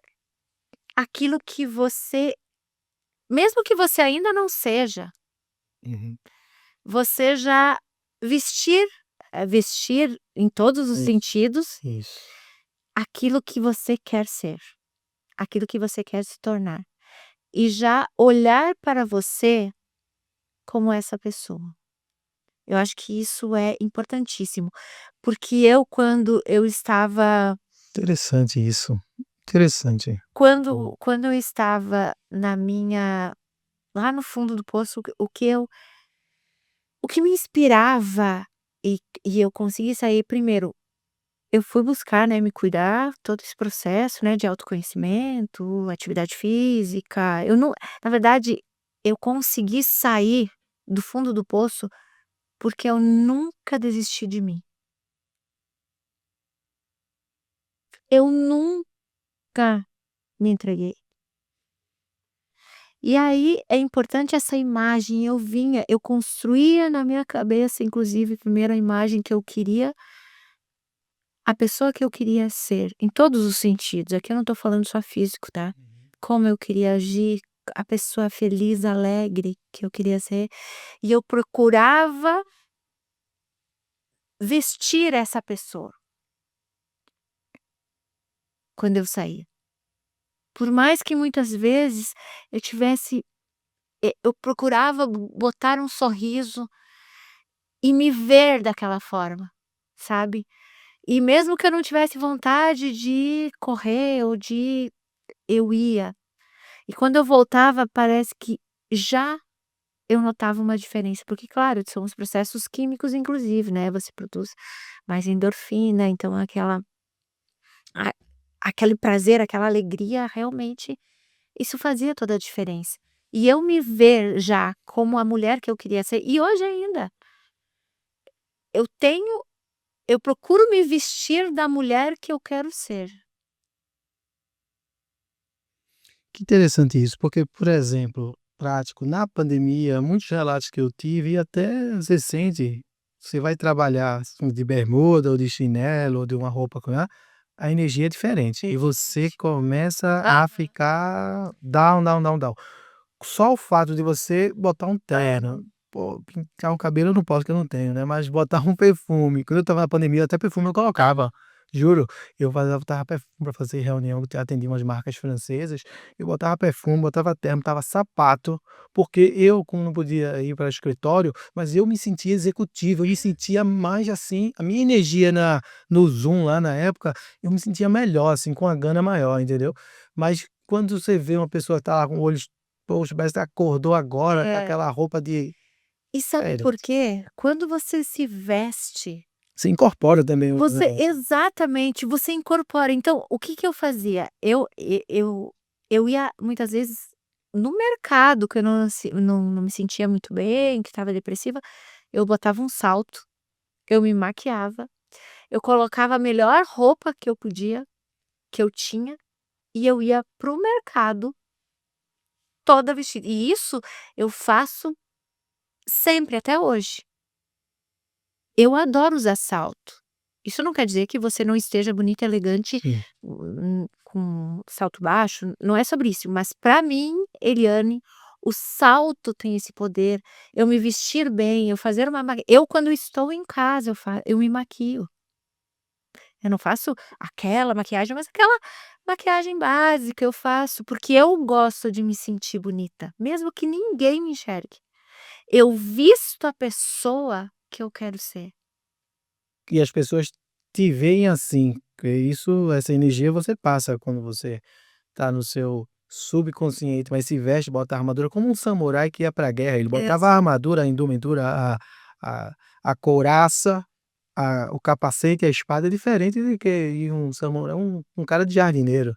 aquilo que você mesmo que você ainda não seja, Uhum. você já vestir, vestir em todos os Isso, sentidos isso. aquilo que você quer ser, aquilo que você quer se tornar. E já olhar para você como essa pessoa. Eu acho que isso é importantíssimo, porque eu quando eu estava Interessante isso, interessante. quando eu estava na minha lá no fundo do poço, o que me inspirava e eu consegui sair primeiro, eu fui buscar, né, me cuidar, todo esse processo, né, de autoconhecimento, atividade física, eu não na verdade, eu consegui sair do fundo do poço, porque eu nunca desisti de mim. Eu nunca me entreguei. E aí é importante essa imagem, eu construía na minha cabeça, inclusive, primeiro a imagem que eu queria, a pessoa que eu queria ser, em todos os sentidos, aqui eu não estou falando só físico, tá. Uhum. Como eu queria agir, a pessoa feliz, alegre que eu queria ser, e eu procurava vestir essa pessoa, quando eu saía. Por mais que muitas vezes eu tivesse eu procurava botar um sorriso e me ver daquela forma, sabe. E mesmo que eu não tivesse vontade de correr ou de eu ia. E quando eu voltava parece que já eu notava uma diferença, porque claro, são os processos químicos inclusive, né, você produz mais endorfina, então a aquele prazer, aquela alegria realmente isso fazia toda a diferença. E eu me ver já como a mulher que eu queria ser e hoje ainda, eu tenho eu procuro me vestir da mulher que eu quero ser. Que interessante isso, porque, por exemplo, prático, na pandemia, muitos relatos que eu tive, e até recente, você vai trabalhar assim, de bermuda, ou de chinelo, ou de uma roupa com a energia é diferente. E você Diferente. começa Aham. a ficar down, down, down, down. Só o fato de você botar um terno, pô, pintar o cabelo eu não posso, que eu não tenho, né, mas botar um perfume, quando eu estava na pandemia até perfume eu colocava, juro. Eu botava perfume pra fazer reunião, eu atendi umas marcas francesas, eu botava perfume, botava terno, botava sapato, porque eu como não podia ir para o escritório, mas eu me sentia executivo, eu me sentia mais assim, a minha energia no Zoom lá na época, eu me sentia melhor, assim, com a gana maior, entendeu. Mas quando você vê uma pessoa que tá lá com o olho poxa, parece que acordou agora com É. aquela roupa de E sabe sério, por quê? Quando você se veste, você incorpora também o você negócio. exatamente, você incorpora. Então, o que que eu fazia? Eu ia muitas vezes no mercado, que eu não me sentia muito bem, que estava depressiva, eu botava um salto, eu me maquiava, eu colocava a melhor roupa que eu podia, que eu tinha, e eu ia para o mercado toda vestida. E isso eu faço sempre, até hoje. Eu adoro usar salto. Isso não quer dizer que você não esteja bonita, elegante, Sim. com salto baixo, não é sobre isso, mas para mim, Eliane, o salto tem esse poder, eu me vestir bem, eu fazer uma eu quando estou em casa, eu me maquio. Eu não faço aquela maquiagem, mas aquela maquiagem básica eu faço, porque eu gosto de me sentir bonita, mesmo que ninguém me enxergue. Eu visto a pessoa que eu quero ser. E as pessoas te veem assim, que isso essa energia você passa quando você tá no seu subconsciente, mas se veste, bota a armadura como um samurai que ia pra guerra, ele botava a Exa armadura, a indumentura, a a couraça, o capacete, a espada é diferente do que ir um samurai um cara de jardineiro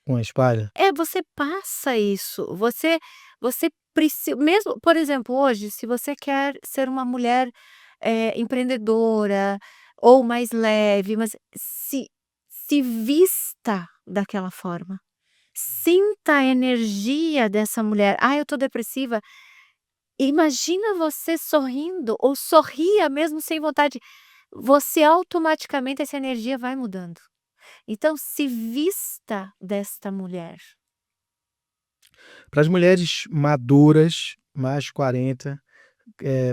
com a espada. É, você passa isso, você mesmo, por exemplo, hoje, se você quer ser uma mulher, empreendedora ou mais leve, mas se vista daquela forma. Sinta a energia dessa mulher. "Ah, eu tô depressiva". Imagina você sorrindo ou sorria mesmo sem vontade. Você automaticamente essa energia vai mudando. Então se vista desta mulher. Para as mulheres maduras, mais de 40,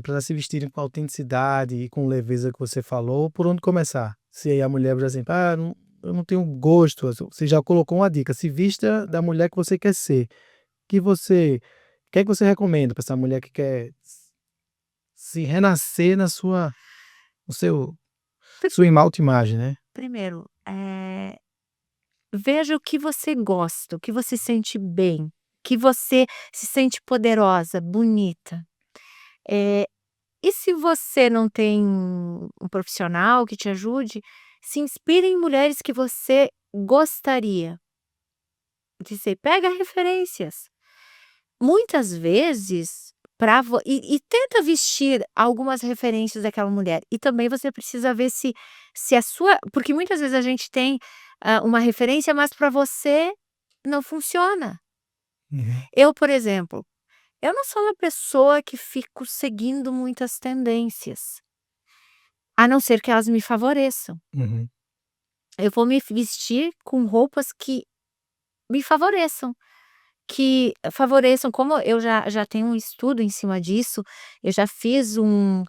para elas se vestirem com autenticidade e com leveza que você falou, por onde começar? Se aí a mulher, por exemplo: "Ah, eu não tenho gosto", você já colocou uma dica, se vista da mulher que você quer ser. Que você que é que você recomenda para essa mulher que quer se renascer na sua no seu Pri sua autoimagem, né? primeiro, veja o que você gosta, o que você sente bem, que você se sente poderosa, bonita. Eh, e se você não tem um profissional que te ajude, se inspire em mulheres que você gostaria de ser. Pega referências. Muitas vezes, para tenta vestir algumas referências daquela mulher. E também você precisa ver se a sua, porque muitas vezes a gente tem, uma referência, mas para você não funciona. Uhum, Eu, por exemplo, eu não sou uma pessoa que fico seguindo muitas tendências, a não ser que elas me favoreçam. uhum. Eu vou me vestir com roupas que me favoreçam. Que favoreçam, como eu já tenho um estudo em cima disso, eu já fiz um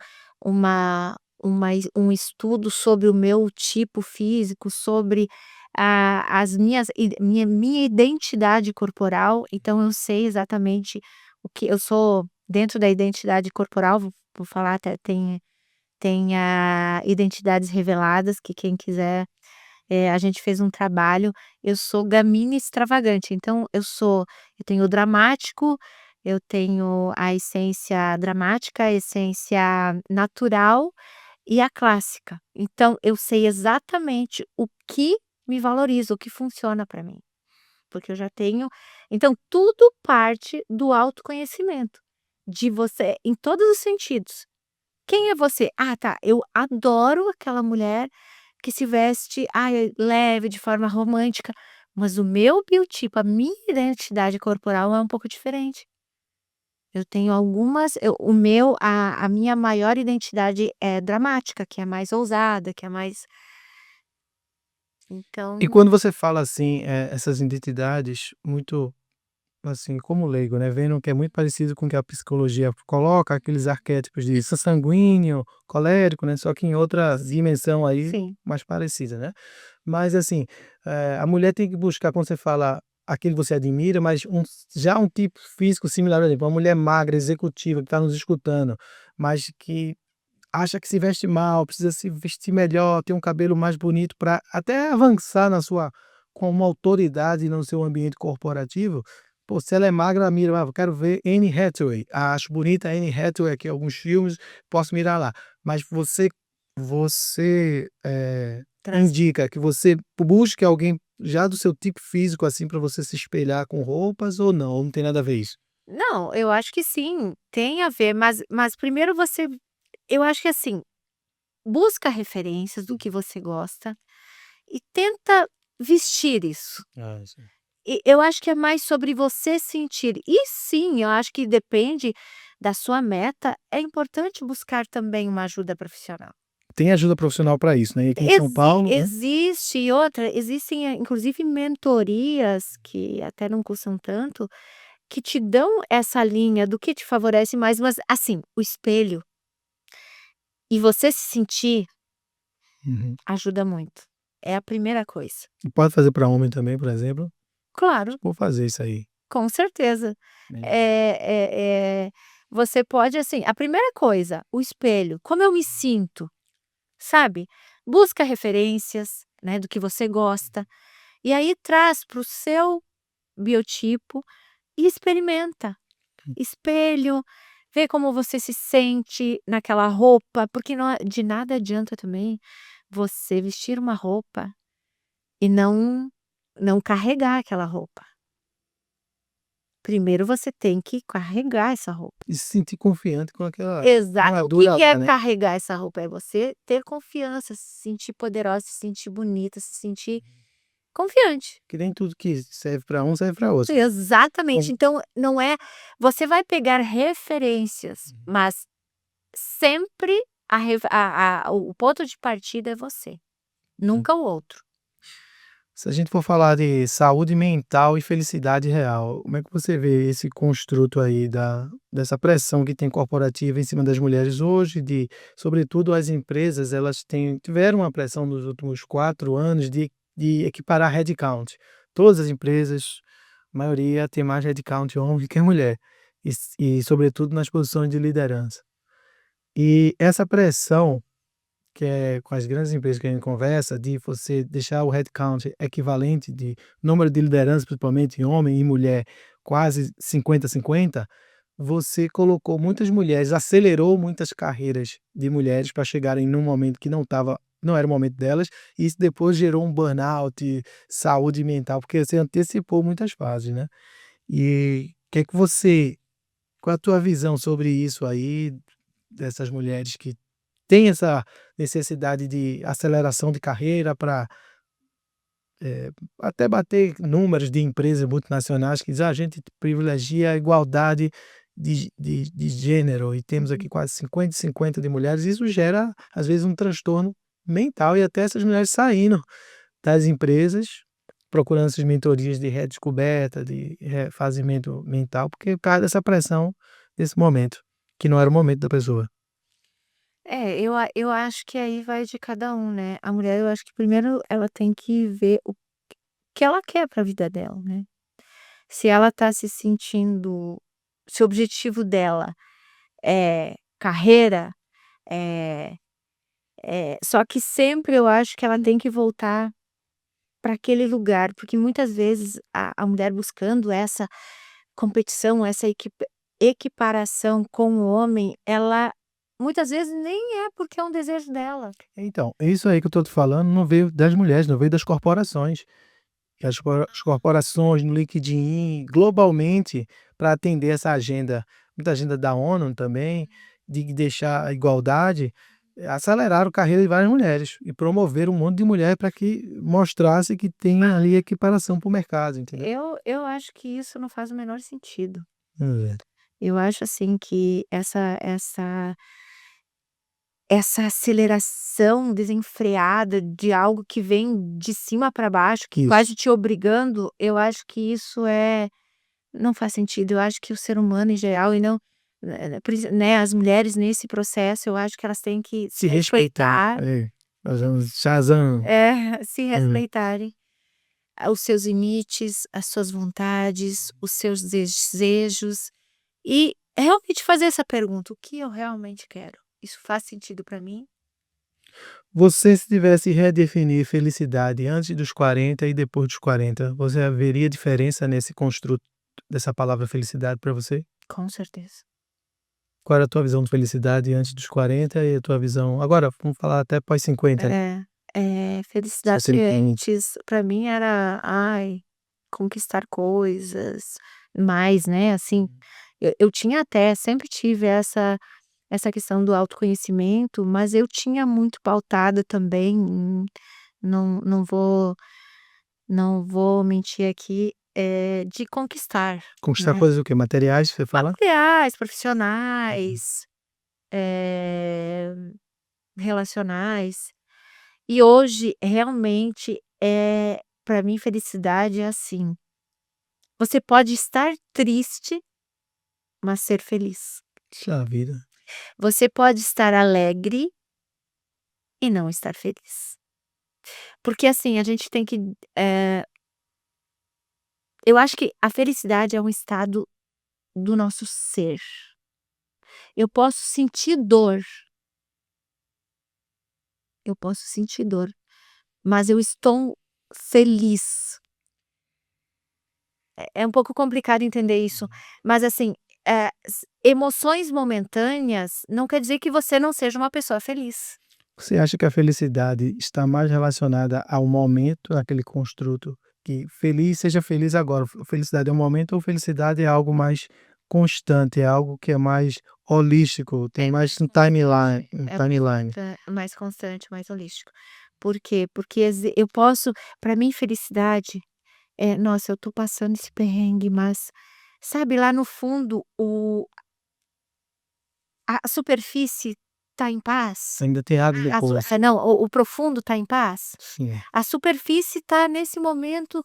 estudo sobre o meu tipo físico, sobre as minha identidade corporal, então eu sei exatamente o que eu sou dentro da identidade corporal, vou falar, até tem a identidades reveladas, que quem quiser, a gente fez um trabalho. Eu sou gamina extravagante, então eu tenho o dramático, eu tenho a essência dramática, a essência natural e a clássica. Então eu sei exatamente o que me valoriza, o que funciona para mim, porque eu já tenho, então tudo parte do autoconhecimento, de você em todos os sentidos. Quem é você? "Ah, tá, eu adoro aquela mulher que se veste, leve, de forma romântica", mas o meu biotipo, a minha identidade corporal é um pouco diferente. Eu tenho algumas eu o meu a minha maior identidade é dramática, que é mais ousada, que é mais, E então quando você fala assim, essas identidades muito, assim, como leigo, né, vendo que é muito parecido com o que a psicologia coloca, aqueles arquétipos de sanguíneo, colérico, né, só que em outra dimensão aí sim. mais parecida, né. Mas assim, a mulher tem que buscar, quando você fala aquele que você admira, mas já um tipo físico similar, por exemplo, uma mulher magra, executiva, que está nos escutando, mas que acha que se veste mal, precisa se vestir melhor, ter um cabelo mais bonito para até avançar na sua como autoridade no seu ambiente corporativo. Pô, se ela é magra, ela mira: "Ah, eu quero ver Anne Hathaway. Ah, acho bonita a Anne Hathaway aqui em alguns filmes, posso mirar lá". Mas você, Traz indica que você busque alguém já do seu tipo físico, assim, para você se espelhar com roupas ou não? Ou não tem nada a ver isso? não, eu acho que sim, tem a ver, mas primeiro você, eu acho que assim, busca referências do que você gosta e tenta vestir isso. Ah, sim. E eu acho que é mais sobre você sentir. E sim, eu acho que depende da sua meta, é importante buscar também uma ajuda profissional. Tem ajuda profissional para isso, né, e aqui em São Paulo, né. Existe, e outra, existem, inclusive mentorias que até não custam tanto, que te dão essa linha do que te favorece mais, mas assim, o espelho e você se sentir Uhum. ajuda muito. É a primeira coisa. E pode fazer para homem também, por exemplo? Claro. Vou fazer isso aí. Com certeza. É. Você pode, assim, a primeira coisa, o espelho, como eu me sinto, sabe? Busca referências, né, do que você gosta, e aí traz para o seu biotipo e experimenta. Espelho, vê como você se sente naquela roupa, porque de nada adianta também você vestir uma roupa e não carregar aquela roupa. primeiro você tem que carregar essa roupa. E se sentir confiante com aquela Exato. O armadura que é lá, né. carregar essa roupa? É você ter confiança, se sentir poderosa, se sentir bonita, se sentir confiante. Que nem tudo que serve para um serve para outro. Exatamente. Mas Então não é, você vai pegar referências, mas sempre o ponto de partida é você, hum, nunca o outro. se a gente for falar de saúde mental e felicidade real, como é que você vê esse construto aí dessa pressão que tem corporativa em cima das mulheres hoje, de sobretudo as empresas, elas tiveram uma pressão nos últimos 4 anos de equiparar headcount. Todas as empresas, a maioria tem mais headcount homem que mulher, e sobretudo nas posições de liderança. E essa pressão, que é com as grandes empresas que a gente conversa, de você deixar o headcount equivalente de número de lideranças, principalmente em homem e mulher, quase 50-50, você colocou muitas mulheres, acelerou muitas carreiras de mulheres para chegarem num momento que não era o momento delas, e isso depois gerou um burnout, saúde mental, porque você antecipou muitas fases, né. E que é que você qual é a tua visão sobre isso aí, dessas mulheres que têm essa necessidade de aceleração de carreira para até bater números de empresas multinacionais que dizem: "Ah, a gente privilegia a igualdade de gênero e temos aqui Uhum. quase 50-50 de mulheres", isso gera, às vezes, um transtorno mental e até essas mulheres saindo das empresas, procurando essas mentorias de redescoberta, de refazimento mental, porque por causa dessa pressão desse momento, que não era o momento da pessoa. É, eu acho que aí vai de cada um, né. A mulher, eu acho que primeiro ela tem que ver o que ela quer para a vida dela, né. Se ela tá se sentindo, se o objetivo dela é carreira, é só que sempre eu acho que ela tem que voltar para aquele lugar, porque muitas vezes a mulher buscando essa competição, essa equiparação com o homem, ela muitas vezes nem é porque é um desejo dela. Então, isso aí que eu estou te falando não veio das mulheres, não veio das corporações. Que as corporações no LinkedIn, globalmente, para atender essa agenda, muita agenda da ONU também, de deixar a igualdade, aceleraram a carreira de várias mulheres e promoveram um monte de mulher para que mostrasse que tem ali equiparação para o mercado, entendeu? Eu acho que isso não faz o menor sentido. É, Eu acho, assim, que essa aceleração desenfreada de algo que vem de cima para baixo, que isso. quase te obrigando, eu acho que isso não faz sentido. Eu acho que o ser humano em geral, e não, né, as mulheres nesse processo, eu acho que elas têm que se Se respeitar, respeitar, nós vamos Shazam. se Hum. respeitarem os seus limites, as suas vontades, os seus desejos, e realmente fazer essa pergunta: "O que eu realmente quero? Isso faz sentido para mim?". Você, se tivesse redefinir felicidade antes dos 40 e depois dos 40, você haveria diferença nesse construto dessa palavra felicidade para você? Com certeza. Qual era a tua visão de felicidade antes dos 40 e a tua visão agora vamos falar até pós 50, né, É, se felicidade você me permite. antes para mim era, ai, conquistar coisas, mais, né, assim, eu tinha até, sempre tive essa questão do autoconhecimento, mas eu tinha muito pautada também não vou mentir aqui, de conquistar, Conquistar né. coisas o quê? Materiais, você fala? Materiais, Uhum. profissionais, eh, relacionais. E hoje, realmente, para mim felicidade é assim, você pode estar triste, mas ser feliz. Puxa vida. Você pode estar alegre e não estar feliz. Porque, assim, a gente tem que, eh, eu acho que a felicidade é um estado do nosso ser. Eu posso sentir dor, eu posso sentir dor, mas eu estou feliz. É um pouco complicado entender isso, mas assim, emoções momentâneas não quer dizer que você não seja uma pessoa feliz. Você acha que a felicidade está mais relacionada ao momento, àquele construto que feliz, seja feliz agora. Felicidade é um momento ou felicidade é algo mais constante, é algo que é mais holístico, tem mais um timeline, mais constante, mais holístico. Por quê? Porque eu posso, para mim felicidade nossa, eu tô passando esse perrengue, mas sabe lá no fundo a superfície tá em paz? ainda tem água depois. Não, o profundo tá em paz? Sim, A superfície tá nesse momento,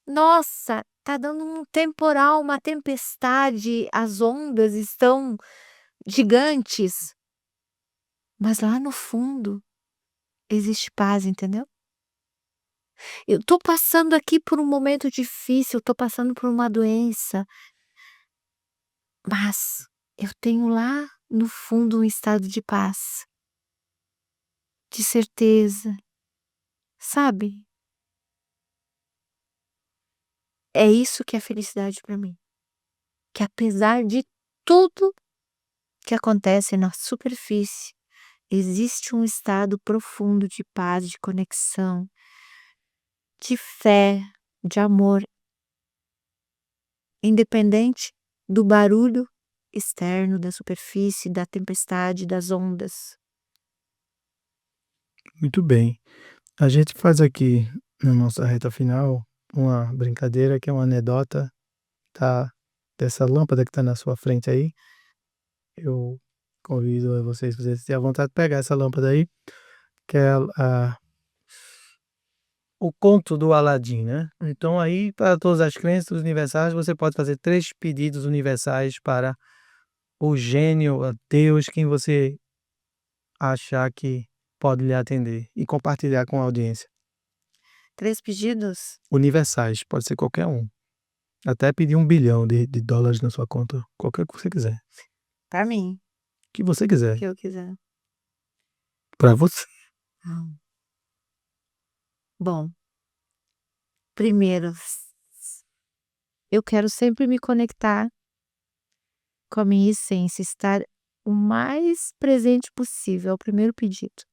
nossa, tá dando um temporal, uma tempestade, as ondas estão gigantes, mas lá no fundo existe paz, entendeu? Eu tô passando aqui por um momento difícil, eu tô passando por uma doença, mas eu tenho lá no fundo um estado de paz, de certeza, sabe? É isso que é felicidade para mim, que apesar de tudo que acontece na superfície, existe um estado profundo de paz, de conexão, de fé, de amor, independente do barulho externo, da superfície, da tempestade, das ondas. muito bem. A gente faz aqui na nossa reta final uma brincadeira que é uma anedota, tá, dessa lâmpada que está na sua frente aí. Eu convido a vocês, se vocês têm a vontade de pegar essa lâmpada aí, que é o conto do Aladim, né. Então aí, para todas as crenças universais, você pode fazer 3 pedidos universais para o gênio, a Deus, quem você achar que pode lhe atender e compartilhar com a audiência. 3 pedidos? Universais, pode ser qualquer um. Até pedir 1 bilhão de dólares na sua conta, qualquer que você quiser. Para mim, Que você o quiser, que eu quiser. para você. Ah. Bom, primeiro, eu quero sempre me conectar com a minha essência, estar o mais presente possível, é o primeiro pedido.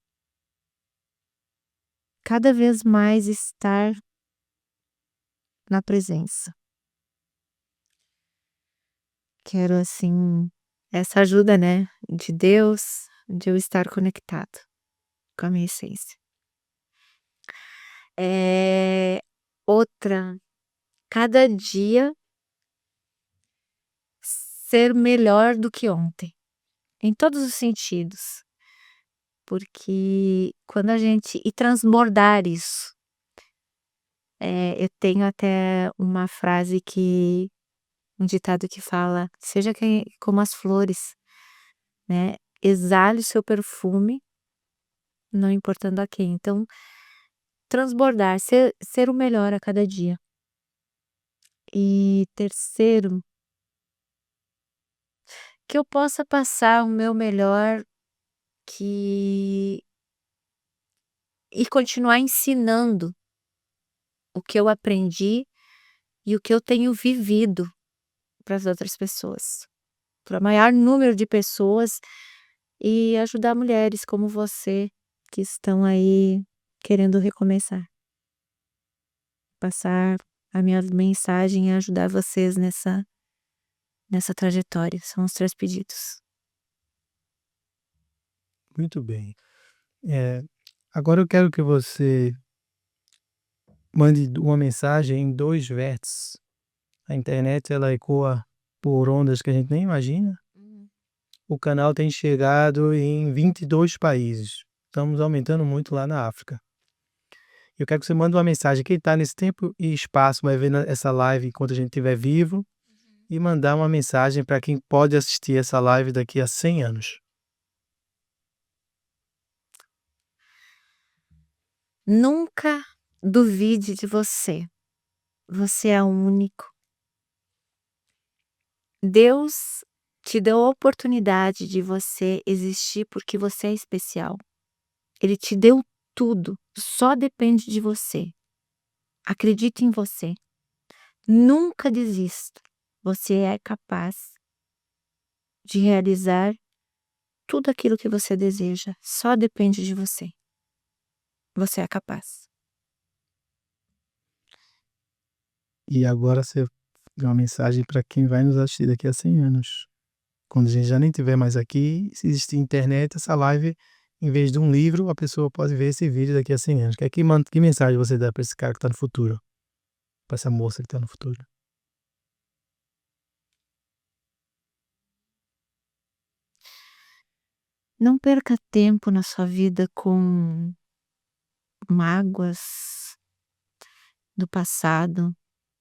Cada vez mais estar na presença. Quero, assim, essa ajuda, né, de Deus, de eu estar conectado com a minha essência. Outra, cada dia ser melhor do que ontem, em todos os sentidos, porque quando a gente e transbordar isso. Eu tenho até uma frase um ditado que fala: "Seja quem como as flores", né, exale o seu perfume, não importando a quem. Então, transbordar, ser o melhor a cada dia. E terceiro, que eu possa passar o meu melhor, que e continuar ensinando o que eu aprendi e o que eu tenho vivido para as outras pessoas, para o maior número de pessoas e ajudar mulheres como você que estão aí querendo recomeçar. Passar a minha mensagem e ajudar vocês nessa trajetória. São os 3 pedidos. Muito bem. Eh, Agora eu quero que você mande uma mensagem em 2 vértices. A internet ela ecoa por ondas que a gente nem imagina. O canal tem chegado em 22 países. Estamos aumentando muito lá na África. Eu quero que você mande uma mensagem. Quem está nesse tempo e espaço vai ver essa live enquanto a gente estiver vivo e mandar uma mensagem para quem pode assistir essa live daqui a 100 anos. Nunca duvide de você. Você é único. Deus te deu a oportunidade de você existir porque você é especial. Ele te deu tudo, só depende de você. Acredite em você. Nunca desista. Você é capaz de realizar tudo aquilo que você deseja. Só depende de você. Você é capaz. E agora você deu uma mensagem para quem vai nos assistir daqui a 100 anos. Quando a gente já nem estiver mais aqui, se existir internet, essa live, em vez de um livro, a pessoa pode ver esse vídeo daqui a 100 anos. Que mensagem você dá para esse cara que está no futuro? Para essa moça que está no futuro? Não perca tempo na sua vida com mágoas do passado,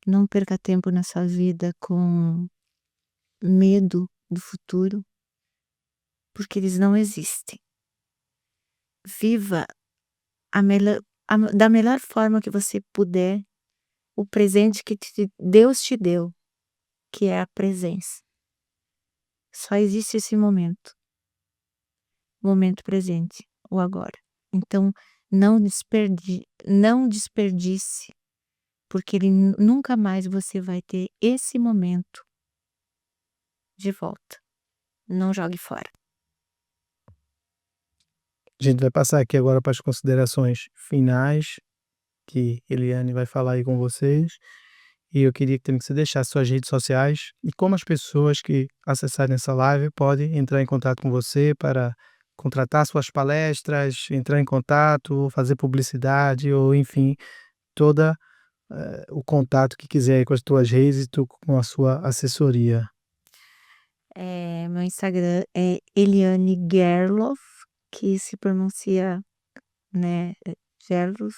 não perca tempo na sua vida com medo do futuro, porque eles não existem. Viva da melhor forma que você puder o presente que Deus te deu, que é a presença. Só existe esse momento presente, o agora. Então, não desperdice, porque nunca mais você vai ter esse momento de volta. Não jogue fora. A gente vai passar aqui agora para as considerações finais, que Eliane vai falar aí com vocês. E eu queria também que você deixasse suas redes sociais e como as pessoas que acessarem essa live podem entrar em contato com você para contratar suas palestras, entrar em contato, fazer publicidade ou enfim, toda o contato que quiser com as tuas redes e com a sua assessoria. Meu Instagram é Eliane Gerloff, que se pronuncia, né, Gerloff,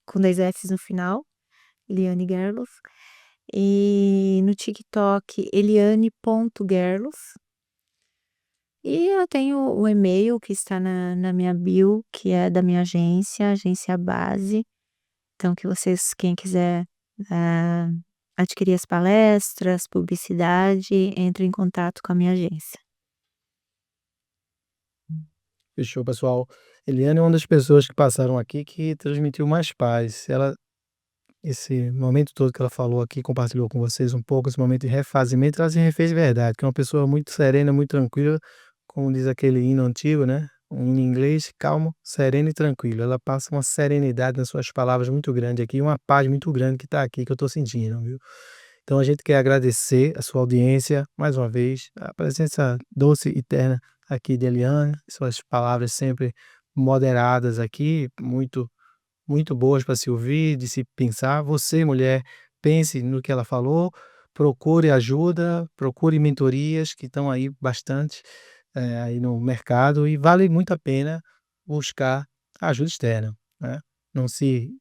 com 2 Fs no final, Eliane Gerloff. E no TikTok, eliane.gerloff. E eu tenho o e-mail que está na minha bio, que é da minha agência Base. Então, quem quiser adquirir as palestras, publicidade, entre em contato com a minha agência. Fechou, pessoal. Eliane é uma das pessoas que passaram aqui que transmitiu mais paz. Esse momento todo que ela falou aqui, compartilhou com vocês um pouco, esse momento de refazimento, ela se refez de verdade, que é uma pessoa muito serena, muito tranquila, como diz aquele hino antigo, né? Um hino em inglês, calmo, sereno e tranquilo. Ela passa uma serenidade nas suas palavras muito grande aqui, uma paz muito grande que está aqui, que eu estou sentindo, viu? Então a gente quer agradecer a sua audiência, mais uma vez, a presença doce e terna aqui de Eliane, suas palavras sempre moderadas aqui, muito boas para se ouvir, de se pensar. Você, mulher, pense no que ela falou, procure ajuda, procure mentorias que estão aí bastante aí no mercado e vale muito a pena buscar ajuda externa, né? Não se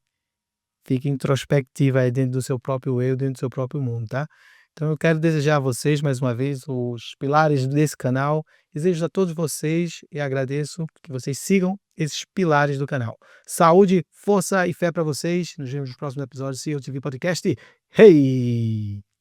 fique introspectiva aí dentro do seu próprio eu, dentro do seu próprio mundo, tá? Então eu quero desejar a vocês, mais uma vez, os pilares desse canal. Desejo a todos vocês e agradeço que vocês sigam esses pilares do canal. Saúde, força e fé para vocês. Nos vemos nos próximos episódios do CEOTV Podcast. Hey!